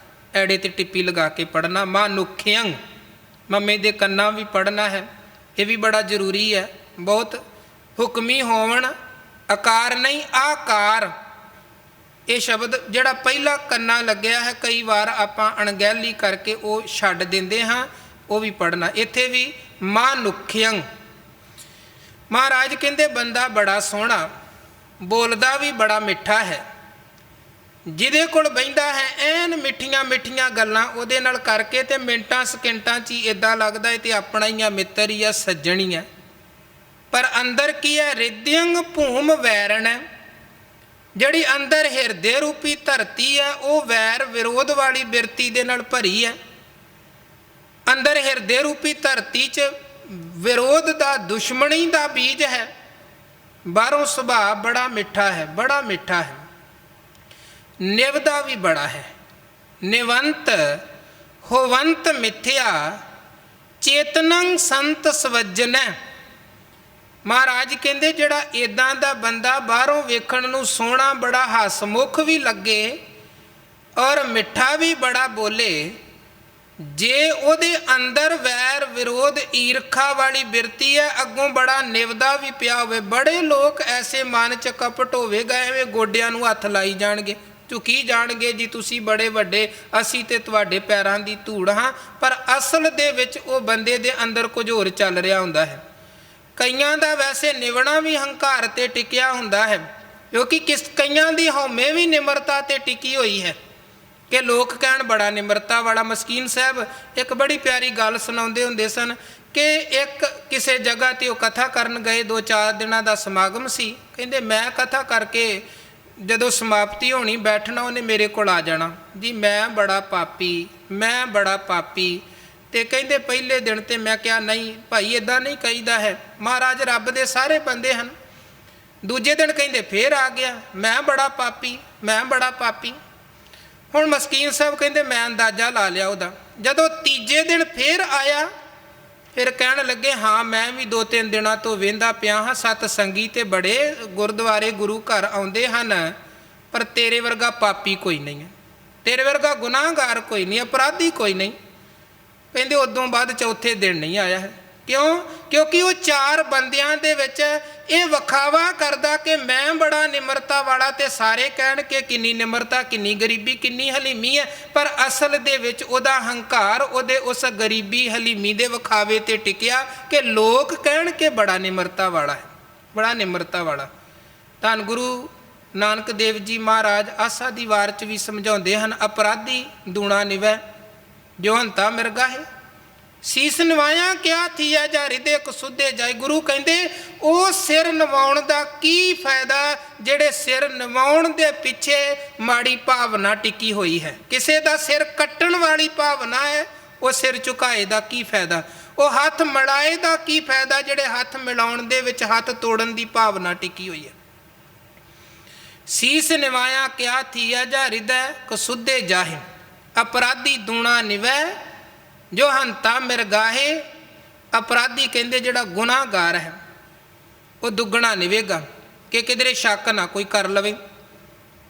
ਐੜੇ ਤੇ ਟਿੱਪੀ ਲਗਾ ਕੇ ਪੜ੍ਹਨਾ। ਮਨੁੱਖਿਅੰਗ ਮੰਮੇ ਦੇ ਕੰਨਾਂ ਵੀ ਪੜ੍ਹਨਾ ਹੈ, ਇਹ ਵੀ ਬੜਾ ਜ਼ਰੂਰੀ ਹੈ। ਬਹੁਤ ਹੁਕਮੀ ਹੋਵਣ, ਆਕਾਰ ਨਹੀਂ ਆਕਾਰ। ਇਹ ਸ਼ਬਦ ਜਿਹੜਾ ਪਹਿਲਾ ਕੰਨਾ ਲੱਗਿਆ ਹੈ, ਕਈ ਵਾਰ ਆਪਾਂ ਅਣਗਹਿਲੀ ਕਰਕੇ ਉਹ ਛੱਡ ਦਿੰਦੇ ਹਾਂ, ਉਹ ਵੀ ਪੜ੍ਹਨਾ। ਇੱਥੇ ਵੀ ਮਨੁੱਖਿਅੰਗ। ਮਹਾਰਾਜ ਕਹਿੰਦੇ ਬੰਦਾ ਬੜਾ ਸੋਹਣਾ, ਬੋਲਦਾ ਵੀ ਬੜਾ ਮਿੱਠਾ ਹੈ, ਜਿਹਦੇ ਕੋਲ ਬਹਿੰਦਾ ਹੈ ਐਨ ਮਿੱਠੀਆਂ ਮਿੱਠੀਆਂ ਗੱਲਾਂ ਉਹਦੇ ਨਾਲ ਕਰਕੇ ਤੇ ਮਿੰਟਾਂ ਸਕਿੰਟਾਂ 'ਚ ਹੀ ਇੱਦਾਂ ਲੱਗਦਾ ਹੈ ਤੇ ਆਪਣਾ ਹੀ ਆ, ਮਿੱਤਰ ਹੀ ਆ, ਸੱਜਣ ਹੀ ਆ। पर अंदर की है रिद्यंग भूम वैरण है। ਜਿਹੜੀ ਅੰਦਰ ਹਿਰਦੇ ਰੂਪੀ ਧਰਤੀ ਹੈ ਉਹ ਵੈਰ ਵਿਰੋਧ ਵਾਲੀ ਬਿਰਤੀ ਦੇ ਨਾਲ ਭਰੀ ਹੈ। ਅੰਦਰ ਹਿਰਦੇ ਰੂਪੀ ਧਰਤੀ 'ਚ ਵਿਰੋਧ ਦਾ ਦੁਸ਼ਮਣੀ ਦਾ ਬੀਜ ਹੈ। ਬਾਹਰੋਂ ਸੁਭਾਅ ਬੜਾ ਮਿੱਠਾ ਹੈ, ਬੜਾ ਮਿੱਠਾ ਹੈ, ਨਿਵਦਾ ਵੀ ਬੜਾ ਹੈ। ਨਿਵੰਤ ਹੋਵੰਤ ਮਿਥਿਆ ਚੇਤਨੰ ਸੰਤ ਸਵੱਜਨੈ। ਮਹਾਰਾਜ ਕਹਿੰਦੇ ਜਿਹੜਾ ਇੱਦਾਂ ਦਾ ਬੰਦਾ ਬਾਹਰੋਂ ਵੇਖਣ ਨੂੰ ਸੋਹਣਾ ਬੜਾ ਹਸਮੁਖ ਵੀ ਲੱਗੇ ਔਰ ਮਿੱਠਾ ਵੀ ਬੜਾ ਬੋਲੇ, ਜੇ ਉਹਦੇ ਅੰਦਰ ਵੈਰ ਵਿਰੋਧ ਈਰਖਾ ਵਾਲੀ ਬਿਰਤੀ ਹੈ, ਅੱਗੋਂ ਬੜਾ ਨਿਵਦਾ ਵੀ ਪਿਆ ਹੋਵੇ। ਬੜੇ ਲੋਕ ਐਸੇ ਮਨ 'ਚ ਕਪਟ ਹੋਵੇਗਾ, ਐਵੇਂ ਗੋਡਿਆਂ ਨੂੰ ਹੱਥ ਲਾਈ ਜਾਣਗੇ, ਝੁਕੀ ਜਾਣਗੇ ਜੀ ਤੁਸੀਂ ਬੜੇ ਵੱਡੇ, ਅਸੀਂ ਤੇ ਤੁਹਾਡੇ ਪੈਰਾਂ ਦੀ ਧੂੜ ਹਾਂ। ਪਰ ਅਸਲ ਦੇ ਵਿੱਚ ਉਹ ਬੰਦੇ ਦੇ ਅੰਦਰ ਕੁਝ ਹੋਰ ਚੱਲ ਰਿਹਾ ਹੁੰਦਾ ਹੈ। ਕਈਆਂ ਦਾ ਵੈਸੇ ਨਿਵਣਾ ਵੀ ਹੰਕਾਰ 'ਤੇ ਟਿਕਿਆ ਹੁੰਦਾ ਹੈ, ਕਿਉਂਕਿ ਕਈਆਂ ਦੀ ਹਉਮੈ ਵੀ ਨਿਮਰਤਾ 'ਤੇ ਟਿਕੀ ਹੋਈ ਹੈ ਕਿ ਲੋਕ ਕਹਿਣ ਬੜਾ ਨਿਮਰਤਾ ਵਾਲਾ। ਮਸਕੀਨ ਸਾਹਿਬ ਇੱਕ ਬੜੀ ਪਿਆਰੀ ਗੱਲ ਸੁਣਾਉਂਦੇ ਹੁੰਦੇ ਸਨ ਕਿ ਇੱਕ ਕਿਸੇ ਜਗ੍ਹਾ 'ਤੇ ਉਹ ਕਥਾ ਕਰਨ ਗਏ, 2-4 ਦਿਨਾਂ ਦਾ ਸਮਾਗਮ ਸੀ। ਕਹਿੰਦੇ ਮੈਂ ਕਥਾ ਕਰਕੇ ਜਦੋਂ ਸਮਾਪਤੀ ਹੋਣੀ ਬੈਠਣਾ, ਉਹਨੇ ਮੇਰੇ ਕੋਲ ਆ ਜਾਣਾ, ਜੀ ਮੈਂ ਬੜਾ ਪਾਪੀ, ਮੈਂ ਬੜਾ ਪਾਪੀ। ਤੇ ਕਹਿੰਦੇ ਪਹਿਲੇ ਦਿਨ ਤੇ ਮੈਂ ਕਿਹਾ ਨਹੀਂ ਭਾਈ ਇੱਦਾਂ ਨਹੀਂ ਕਹੀਦਾ ਹੈ, ਮਹਾਰਾਜ ਰੱਬ ਦੇ ਸਾਰੇ ਬੰਦੇ ਹਨ। ਦੂਜੇ ਦਿਨ ਕਹਿੰਦੇ ਫੇਰ ਆ ਗਿਆ, ਮੈਂ ਬੜਾ ਪਾਪੀ, ਮੈਂ ਬੜਾ ਪਾਪੀ। ਹੁਣ ਮਸਕੀਨ ਸਾਹਿਬ ਕਹਿੰਦੇ ਮੈਂ ਅੰਦਾਜ਼ਾ ਲਾ ਲਿਆ ਉਹਦਾ। ਜਦੋਂ ਤੀਜੇ ਦਿਨ ਫੇਰ ਆਇਆ, ਫਿਰ ਕਹਿਣ ਲੱਗੇ ਹਾਂ ਮੈਂ ਵੀ 2-3 ਦਿਨਾਂ ਤੋਂ ਵੇਂਦਾ ਪਿਆ ਹਾਂ, ਸਤ ਸੰਗੀ ਤੇ ਬੜੇ ਗੁਰਦੁਆਰੇ ਗੁਰੂ ਘਰ ਆਉਂਦੇ ਹਨ, ਪਰ ਤੇਰੇ ਵਰਗਾ ਪਾਪੀ ਕੋਈ ਨਹੀਂ ਹੈ, ਤੇਰੇ ਵਰਗਾ ਗੁਨਾਹਗਾਰ ਕੋਈ ਨਹੀਂ, ਅਪਰਾਧੀ ਕੋਈ ਨਹੀਂ। ਕਹਿੰਦੇ ਉਦੋਂ ਬਾਅਦ ਚੌਥੇ ਦਿਨ ਨਹੀਂ ਆਇਆ ਹੈ। ਕਿਉਂ? ਕਿਉਂਕਿ ਉਹ 4 ਬੰਦਿਆਂ ਦੇ ਵਿੱਚ ਇਹ ਵਿਖਾਵਾ ਕਰਦਾ ਕਿ ਮੈਂ ਬੜਾ ਨਿਮਰਤਾ ਵਾਲਾ, ਤੇ ਸਾਰੇ ਕਹਿਣ ਕਿ ਕਿੰਨੀ ਨਿਮਰਤਾ, ਕਿੰਨੀ ਗਰੀਬੀ, ਕਿੰਨੀ ਹਲੀਮੀ ਹੈ। ਪਰ ਅਸਲ ਦੇ ਵਿੱਚ ਉਹਦਾ ਹੰਕਾਰ ਉਹਦੇ ਉਸ ਗਰੀਬੀ ਹਲੀਮੀ ਦੇ ਵਿਖਾਵੇ 'ਤੇ ਟਿਕਿਆ ਕਿ ਲੋਕ ਕਹਿਣ ਕਿ ਬੜਾ ਨਿਮਰਤਾ ਵਾਲਾ ਹੈ, ਬੜਾ ਨਿਮਰਤਾ ਵਾਲਾ। ਧੰਨ ਗੁਰੂ ਨਾਨਕ ਦੇਵ ਜੀ ਮਹਾਰਾਜ ਆਸਾ ਦੀ ਵਾਰ 'ਚ ਵੀ ਸਮਝਾਉਂਦੇ ਹਨ, ਅਪਰਾਧੀ ਦੂਣਾ ਨਿਵੈ ਜੋ ਹੰਤਾ ਮਿਰਗਾ ਹੈ, ਸੀਸ ਨਵਾਇਆ ਕਿਆ ਥੀਆ ਜਾ ਹਿਰਦੇ ਕਸੁੱਧੇ ਜਾਏ। ਗੁਰੂ ਕਹਿੰਦੇ ਉਹ ਸਿਰ ਨਵਾਉਣ ਦਾ ਕੀ ਫਾਇਦਾ ਜਿਹੜੇ ਸਿਰ ਨਵਾਉਣ ਦੇ ਪਿੱਛੇ ਮਾੜੀ ਭਾਵਨਾ ਟਿਕੀ ਹੋਈ ਹੈ। ਕਿਸੇ ਦਾ ਸਿਰ ਕੱਟਣ ਵਾਲੀ ਭਾਵਨਾ ਹੈ, ਉਹ ਸਿਰ ਝੁਕਾਏ ਦਾ ਕੀ ਫਾਇਦਾ? ਉਹ ਹੱਥ ਮਿਲਾਏ ਦਾ ਕੀ ਫਾਇਦਾ ਜਿਹੜੇ ਹੱਥ ਮਿਲਾਉਣ ਦੇ ਵਿੱਚ ਹੱਥ ਤੋੜਨ ਦੀ ਭਾਵਨਾ ਟਿਕੀ ਹੋਈ ਹੈ। ਸੀਸ ਨਿਵਾਇਆ ਕਿਆ ਥੀਆ ਜਾ ਹਿਰਦੇ ਕਸੁੱਧੇ ਜਾਹੇ, ਅਪਰਾਧੀ ਦੂਣਾ ਨਿਵੈ ਜੋ ਹੰਤਾ ਮਿਰਗਾਹੇ। ਅਪਰਾਧੀ ਕਹਿੰਦੇ ਜਿਹੜਾ ਗੁਨਾਹਗਾਰ ਹੈ ਉਹ ਦੁੱਗਣਾ ਨਿਵੇਗਾ ਕਿ ਕਿਧਰੇ ਸ਼ੱਕ ਨਾ ਕੋਈ ਕਰ ਲਵੇ।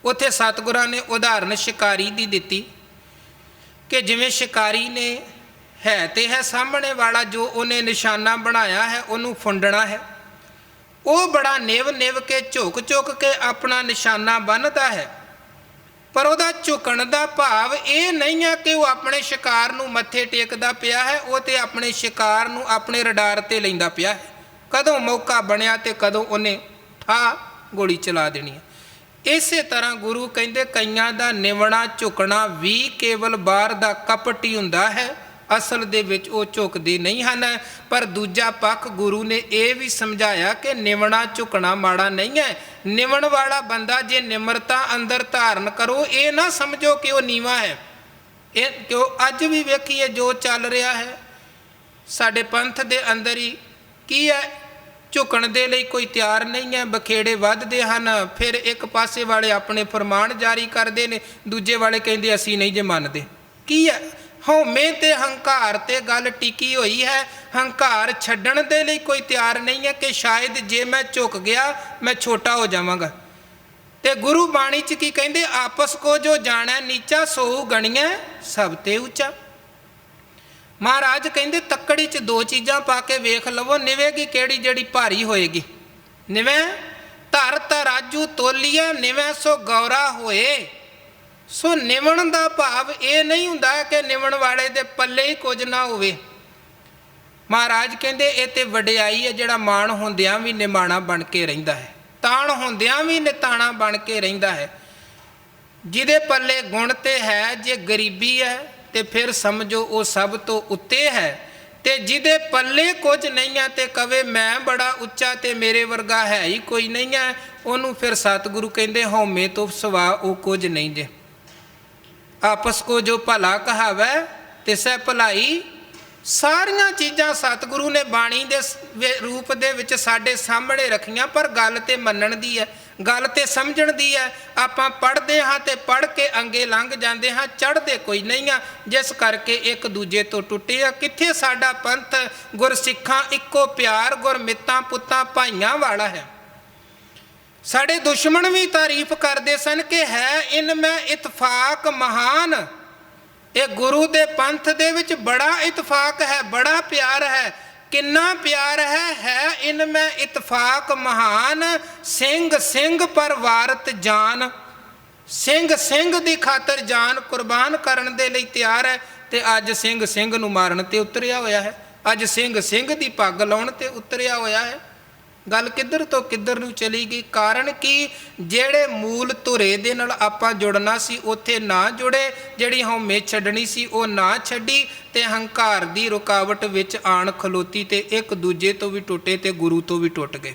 ਉੱਥੇ ਸਤਿਗੁਰਾਂ ਨੇ ਉਦਾਹਰਨ ਸ਼ਿਕਾਰੀ ਦੀ ਦਿੱਤੀ ਕਿ ਜਿਵੇਂ ਸ਼ਿਕਾਰੀ ਨੇ ਹੈ ਤੇ ਹੈ ਸਾਹਮਣੇ ਵਾਲਾ, ਜੋ ਉਹਨੇ ਨਿਸ਼ਾਨਾ ਬਣਾਇਆ ਹੈ ਉਹਨੂੰ ਫੁੰਡਣਾ ਹੈ, ਉਹ ਬੜਾ ਨਿਵ ਕੇ ਝੁਕ ਕੇ ਆਪਣਾ ਨਿਸ਼ਾਨਾ ਬੰਨ੍ਹਦਾ ਹੈ। ਪਰ ਉਹਦਾ ਝੁਕਣ ਦਾ ਭਾਵ ਇਹ ਨਹੀਂ ਹੈ ਕਿ ਉਹ ਆਪਣੇ ਸ਼ਿਕਾਰ ਨੂੰ ਮੱਥੇ ਟੇਕਦਾ ਪਿਆ ਹੈ, ਉਹ ਤੇ ਆਪਣੇ ਸ਼ਿਕਾਰ ਨੂੰ ਆਪਣੇ ਰਡਾਰ 'ਤੇ ਲੈਂਦਾ ਪਿਆ ਹੈ। ਕਦੋਂ ਮੌਕਾ ਬਣਿਆ ਤੇ ਕਦੋਂ ਉਹਨੇ ਗੋਲੀ ਚਲਾ ਦੇਣੀ ਹੈ। ਇਸੇ ਤਰ੍ਹਾਂ ਗੁਰੂ ਕਹਿੰਦੇ ਕਈਆਂ ਦਾ ਨਿਵਣਾ ਝੁਕਣਾ ਵੀ ਕੇਵਲ ਬਾਹਰ ਦਾ ਕਪਟ ਹੀ ਹੁੰਦਾ ਹੈ, ਅਸਲ ਦੇ ਵਿੱਚ ਉਹ ਝੁਕਦੇ ਨਹੀਂ ਹਨ। ਪਰ ਦੂਜਾ ਪੱਖ ਗੁਰੂ ਨੇ ਇਹ ਵੀ ਸਮਝਾਇਆ ਕਿ ਨਿਵਣਾ ਝੁਕਣਾ ਮਾੜਾ ਨਹੀਂ ਹੈ। ਨਿਵਣ ਵਾਲਾ ਬੰਦਾ ਜੇ ਨਿਮਰਤਾ ਅੰਦਰ ਧਾਰਨ ਕਰੋ, ਇਹ ਨਾ ਸਮਝੋ ਕਿ ਉਹ ਨੀਵਾਂ ਹੈ। ਇਹ ਕਿਉਂ ਅੱਜ ਵੀ ਵੇਖੀਏ ਜੋ ਚੱਲ ਰਿਹਾ ਹੈ ਸਾਡੇ ਪੰਥ ਦੇ ਅੰਦਰ ਹੀ ਕੀ ਹੈ, ਝੁਕਣ ਦੇ ਲਈ ਕੋਈ ਤਿਆਰ ਨਹੀਂ ਹੈ। ਬਖੇੜੇ ਵੱਧਦੇ ਹਨ, ਫਿਰ ਇੱਕ ਪਾਸੇ ਵਾਲੇ ਆਪਣੇ ਫਰਮਾਨ ਜਾਰੀ ਕਰਦੇ ਨੇ, ਦੂਜੇ ਵਾਲੇ ਕਹਿੰਦੇ ਅਸੀਂ ਨਹੀਂ ਜੇ ਮੰਨਦੇ। ਕੀ ਹੈ? ਹਉਮੈ ਤੇ ਹੰਕਾਰ ਤੇ ਗੱਲ ਟਿਕੀ ਹੋਈ ਹੈ। ਹੰਕਾਰ ਛੱਡਣ ਦੇ ਲਈ ਕੋਈ ਤਿਆਰ ਨਹੀਂ ਹੈ ਕਿ ਸ਼ਾਇਦ ਜੇ ਮੈਂ ਝੁਕ ਗਿਆ ਮੈਂ ਛੋਟਾ ਹੋ ਜਾਵਾਂਗਾ। ਤੇ ਗੁਰੂ ਬਾਣੀ 'ਚ ਕੀ ਕਹਿੰਦੇ, ਆਪਸ ਕੋ ਜੋ ਜਾਣੈ ਨੀਚਾ ਸੋਊ ਗਣੀਐ ਸਭ ਤੇ ਉੱਚਾ। ਮਹਾਰਾਜ ਕਹਿੰਦੇ ਤੱਕੜੀ 'ਚ 2 ਚੀਜ਼ਾਂ ਪਾ ਕੇ ਵੇਖ ਲਵੋ, ਨਿਵੇਗੀ ਕਿਹੜੀ ਜਿਹੜੀ ਭਾਰੀ ਹੋਏਗੀ। ਨਿਵੇਂ ਧਰ ਤਰਾਜੂ ਤੋਲੀਏ ਨਿਵੇਂ ਸੋ ਗੌਰਾ ਹੋਏ। ਸੋ ਨਿਵਣ ਦਾ ਭਾਵ ਇਹ ਨਹੀਂ ਹੁੰਦਾ ਕਿ ਨਿਵਣ ਵਾਲੇ ਦੇ ਪੱਲੇ ਹੀ ਕੁਝ ਨਾ ਹੋਵੇ। ਮਹਾਰਾਜ ਕਹਿੰਦੇ ਇਹ ਤੇ ਵਡਿਆਈ ਹੈ ਜਿਹੜਾ ਮਾਣ ਹੁੰਦਿਆਂ ਵੀ ਨਿਮਾਣਾ ਬਣ ਕੇ ਰਹਿੰਦਾ ਹੈ, ਤਾਣ ਹੁੰਦਿਆਂ ਵੀ ਨਿਤਾਣਾ ਬਣ ਕੇ ਰਹਿੰਦਾ ਹੈ। ਜਿਹਦੇ ਪੱਲੇ ਗੁਣ ਤੇ ਹੈ, ਜੇ ਗਰੀਬੀ ਹੈ ਤੇ ਫਿਰ ਸਮਝੋ ਉਹ ਸਭ ਤੋਂ ਉੱਤੇ ਹੈ। ਤੇ ਜਿਹਦੇ ਪੱਲੇ ਕੁਝ ਨਹੀਂ ਹੈ ਤੇ ਕਵੇ ਮੈਂ ਬੜਾ ਉੱਚਾ ਤੇ ਮੇਰੇ ਵਰਗਾ ਹੈ ਹੀ ਕੋਈ ਨਹੀਂ ਹੈ, ਉਹਨੂੰ ਫਿਰ ਸਤਿਗੁਰੂ ਕਹਿੰਦੇ ਹਉਮੈ ਤੋਂ ਸਿਵਾ ਉਹ ਕੁਝ ਨਹੀਂ ਜੇ। ਆਪਸ ਕੋ ਜੋ ਭਲਾ ਕਹਾਵੈ ਤਿਸੈ ਭਲਾਈ। ਸਾਰੀਆਂ ਚੀਜ਼ਾਂ ਸਤਿਗੁਰੂ ਨੇ ਬਾਣੀ ਦੇ ਰੂਪ ਦੇ ਵਿੱਚ ਸਾਡੇ ਸਾਹਮਣੇ ਰੱਖੀਆਂ, ਪਰ ਗੱਲ ਤੇ ਮੰਨਣ ਦੀ ਹੈ, ਗੱਲ ਤੇ ਸਮਝਣ ਦੀ ਹੈ। ਆਪਾਂ ਪੜ੍ਹਦੇ ਹਾਂ ਤੇ ਪੜ੍ਹ ਕੇ ਅੰਗੇ ਲੰਘ ਜਾਂਦੇ ਹਾਂ, ਚੜ੍ਹਦੇ ਕੋਈ ਨਹੀਂ ਆ, ਜਿਸ ਕਰਕੇ ਇੱਕ ਦੂਜੇ ਤੋਂ ਟੁੱਟੇ ਆ। ਕਿੱਥੇ ਸਾਡਾ ਪੰਥ ਗੁਰਸਿੱਖਾਂ ਇੱਕੋ ਪਿਆਰ ਗੁਰਮਿੱਤਾਂ ਪੁੱਤਾਂ ਭਾਈਆਂ ਵਾਲਾ ਹੈ। ਸਾਡੇ ਦੁਸ਼ਮਣ ਵੀ ਤਾਰੀਫ ਕਰਦੇ ਸਨ ਕਿ ਹੈ ਇਨ ਮੈਂ ਇਤਫਾਕ ਮਹਾਨ। ਇਹ ਗੁਰੂ ਦੇ ਪੰਥ ਦੇ ਵਿੱਚ ਬੜਾ ਇਤਫਾਕ ਹੈ, ਬੜਾ ਪਿਆਰ ਹੈ। ਕਿੰਨਾ ਪਿਆਰ ਹੈ ਇਨ ਮੈਂ ਇਤਫਾਕ ਮਹਾਨ। ਸਿੰਘ ਸਿੰਘ ਪਰ ਵਾਰਤ ਜਾਨ। ਸਿੰਘ ਸਿੰਘ ਦੀ ਖਾਤਰ ਜਾਨ ਕੁਰਬਾਨ ਕਰਨ ਦੇ ਲਈ ਤਿਆਰ ਹੈ, ਤੇ ਅੱਜ ਸਿੰਘ ਸਿੰਘ ਨੂੰ ਮਾਰਨ ਤੇ ਉਤਰਿਆ ਹੋਇਆ ਹੈ। ਅੱਜ ਸਿੰਘ ਸਿੰਘ ਦੀ ਪੱਗ ਲਾਉਣ ਤੇ ਉਤਰਿਆ ਹੋਇਆ ਹੈ। ਗੱਲ ਕਿੱਧਰ ਤੋਂ ਕਿੱਧਰ ਨੂੰ ਚਲੀ ਗਈ। ਕਾਰਨ ਕਿ ਜਿਹੜੇ ਮੂਲ ਧੁਰੇ ਦੇ ਨਾਲ ਆਪਾਂ ਜੁੜਨਾ ਸੀ ਉੱਥੇ ਨਾ ਜੁੜੇ, ਜਿਹੜੀ ਹਉਮੈ ਛੱਡਣੀ ਸੀ ਉਹ ਨਾ ਛੱਡੀ, ਤੇ ਹੰਕਾਰ ਦੀ ਰੁਕਾਵਟ ਵਿੱਚ ਆਣ ਖਲੋਤੀ ਤੇ ਇੱਕ ਦੂਜੇ ਤੋਂ ਵੀ ਟੁੱਟੇ ਤੇ ਗੁਰੂ ਤੋਂ ਵੀ ਟੁੱਟ ਗਏ।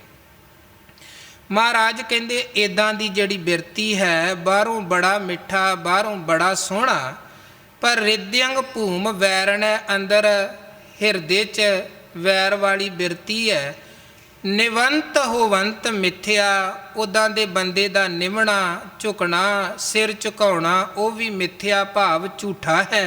ਮਹਾਰਾਜ ਕਹਿੰਦੇ ਇੱਦਾਂ ਦੀ ਜਿਹੜੀ ਬਿਰਤੀ ਹੈ, ਬਾਹਰੋਂ ਬੜਾ ਮਿੱਠਾ ਬਾਹਰੋਂ ਬੜਾ ਸੋਹਣਾ, ਪਰ ਰਿਦਿਅੰਗ ਭੂਮ ਵੈਰਣੈ ਅੰਦਰ ਹਿਰਦੇ 'ਚ ਵੈਰ ਵਾਲੀ ਬਿਰਤੀ ਹੈ। ਨਿਵੰਤ ਹੋਵੰਤ ਮਿੱਥਿਆ। ਉੱਦਾਂ ਦੇ ਬੰਦੇ ਦਾ ਨਿਵਣਾ ਝੁਕਣਾ ਸਿਰ ਝੁਕਾਉਣਾ ਉਹ ਵੀ ਮਿੱਥਿਆ ਭਾਵ ਝੂਠਾ ਹੈ।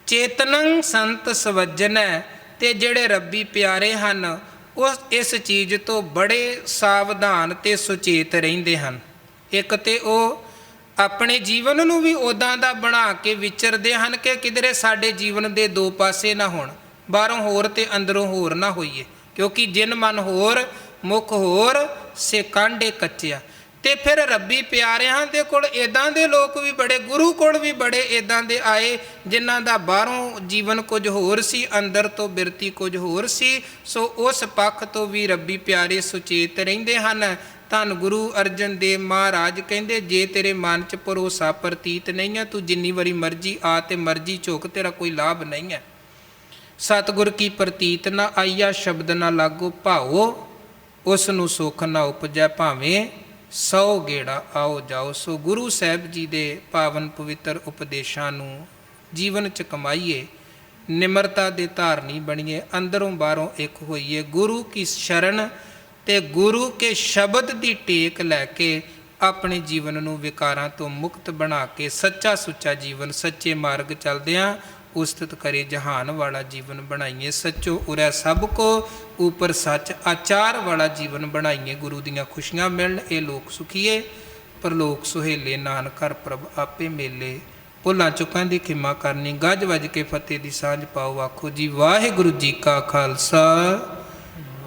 ਚੇਤਨੰ ਸੰਤ ਸਵੱਜਨੈ। ਤੇ ਜਿਹੜੇ ਰੱਬੀ ਪਿਆਰੇ ਹਨ ਉਹ ਇਸ ਚੀਜ਼ ਤੋਂ ਬੜੇ ਸਾਵਧਾਨ ਤੇ ਸੁਚੇਤ ਰਹਿੰਦੇ ਹਨ। ਇੱਕ ਤੇ ਉਹ ਆਪਣੇ ਜੀਵਨ ਨੂੰ ਵੀ ਉੱਦਾਂ ਦਾ ਬਣਾ ਕੇ ਵਿਚਰਦੇ ਹਨ ਕਿ ਕਿਧਰੇ ਸਾਡੇ ਜੀਵਨ ਦੇ ਦੋ ਪਾਸੇ ਨਾ ਹੋਣ, ਬਾਹਰੋਂ ਹੋਰ ਤੇ ਅੰਦਰੋਂ ਹੋਰ ਨਾ ਹੋਈਏ, ਕਿਉਂਕਿ ਜਿਨ ਮਨ ਹੋਰ ਮੁਖ ਹੋਰ ਸੇ ਕਾਂਡੇ ਕੱਚਿਆ। ਤੇ ਫਿਰ ਰੱਬੀ ਪਿਆਰਿਆਂ ਦੇ ਕੋਲ ਇੱਦਾਂ ਦੇ ਲੋਕ ਵੀ ਬੜੇ, ਗੁਰੂ ਕੋਲ ਵੀ ਬੜੇ ਇੱਦਾਂ ਦੇ ਆਏ ਜਿਨ੍ਹਾਂ ਦਾ ਬਾਹਰੋਂ ਜੀਵਨ ਕੁਝ ਹੋਰ ਸੀ, ਅੰਦਰ ਤੋਂ ਬਿਰਤੀ ਕੁਝ ਹੋਰ ਸੀ। ਸੋ ਉਸ ਪੱਖ ਤੋਂ ਵੀ ਰੱਬੀ ਪਿਆਰੇ ਸੁਚੇਤ ਰਹਿੰਦੇ ਹਨ। ਧੰਨ ਗੁਰੂ ਅਰਜਨ ਦੇਵ ਮਹਾਰਾਜ ਕਹਿੰਦੇ ਜੇ ਤੇਰੇ ਮਨ 'ਚ ਭਰੋਸਾ ਪ੍ਰਤੀਤ ਨਹੀਂ ਹੈ, ਤੂੰ ਜਿੰਨੀ ਵਾਰੀ ਮਰਜ਼ੀ ਆ ਤੇ ਮਰਜ਼ੀ ਝੁਕ, ਤੇਰਾ ਕੋਈ ਲਾਭ ਨਹੀਂ ਹੈ। ਸਤਿਗੁਰ ਕੀ ਪ੍ਰਤੀਤ ਨਾ ਆਈਆ ਸ਼ਬਦ ਨਾ ਲਾਗੋ ਭਾਓ, ਉਸ ਨੂੰ ਸੁੱਖ ਨਾ ਉਪਜੈ ਭਾਵੇਂ 100 ਗੇੜਾ ਆਓ ਜਾਓ। ਸੋ ਗੁਰੂ ਸਾਹਿਬ ਜੀ ਦੇ ਪਾਵਨ ਪਵਿੱਤਰ ਉਪਦੇਸ਼ਾਂ ਨੂੰ ਜੀਵਨ 'ਚ ਕਮਾਈਏ, ਨਿਮਰਤਾ ਦੇ ਧਾਰਨੀ ਬਣੀਏ, ਅੰਦਰੋਂ ਬਾਹਰੋਂ ਇੱਕ ਹੋਈਏ। ਗੁਰੂ ਕੀ ਸ਼ਰਨ ਤੇ ਗੁਰੂ ਕੇ ਸ਼ਬਦ ਦੀ ਟੇਕ ਲੈ ਕੇ ਆਪਣੇ ਜੀਵਨ ਨੂੰ ਵਿਕਾਰਾਂ ਤੋਂ ਮੁਕਤ ਬਣਾ ਕੇ ਸੱਚਾ ਸੁੱਚਾ ਜੀਵਨ ਸੱਚੇ ਮਾਰਗ ਚੱਲਦਿਆਂ ਉਸਤਤ ਕਰੇ ਜਹਾਨ ਵਾਲਾ ਜੀਵਨ ਬਣਾਈਏ। ਸੱਚੋ ਉਰੈ ਸਭ ਕੋ ਉਪਰ ਸੱਚ ਆਚਾਰ ਵਾਲਾ ਜੀਵਨ ਬਣਾਈਏ। ਗੁਰੂ ਦੀਆਂ ਖੁਸ਼ੀਆਂ ਮਿਲਣ ਇਹ ਲੋਕ ਸੁਖੀਏ, ਪਰਲੋਕ ਸੁਹੇਲੇ ਨਾਨਕ ਘਰ ਪ੍ਰਭ ਆਪੇ ਮੇਲੇ। ਭੁੱਲਾਂ ਚੁੱਕਾਂ ਦੀ ਖਿਮਾ ਕਰਨੀ, ਗੱਜ ਵੱਜ ਕੇ ਫਤਿਹ ਦੀ ਸਾਂਝ ਪਾਓ। ਆਖੋ ਜੀ ਵਾਹਿਗੁਰੂ ਜੀ ਕਾ ਖਾਲਸਾ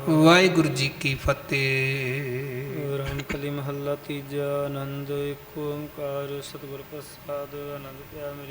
ਵਾਹਿਗੁਰੂ ਜੀ ਕੀ ਫਤਿਹ। ਰਾਮਕਲੀ ਮਹੱਲਾ ਤੀਜਾ। ਆਨੰਦ ਏਕ ਓੰਕਾਰ ਸਤਿਗੁਰ ਪ੍ਰਸਾਦਿ। ਆਨੰਦ ਪਿਆ ਮੇਰੀ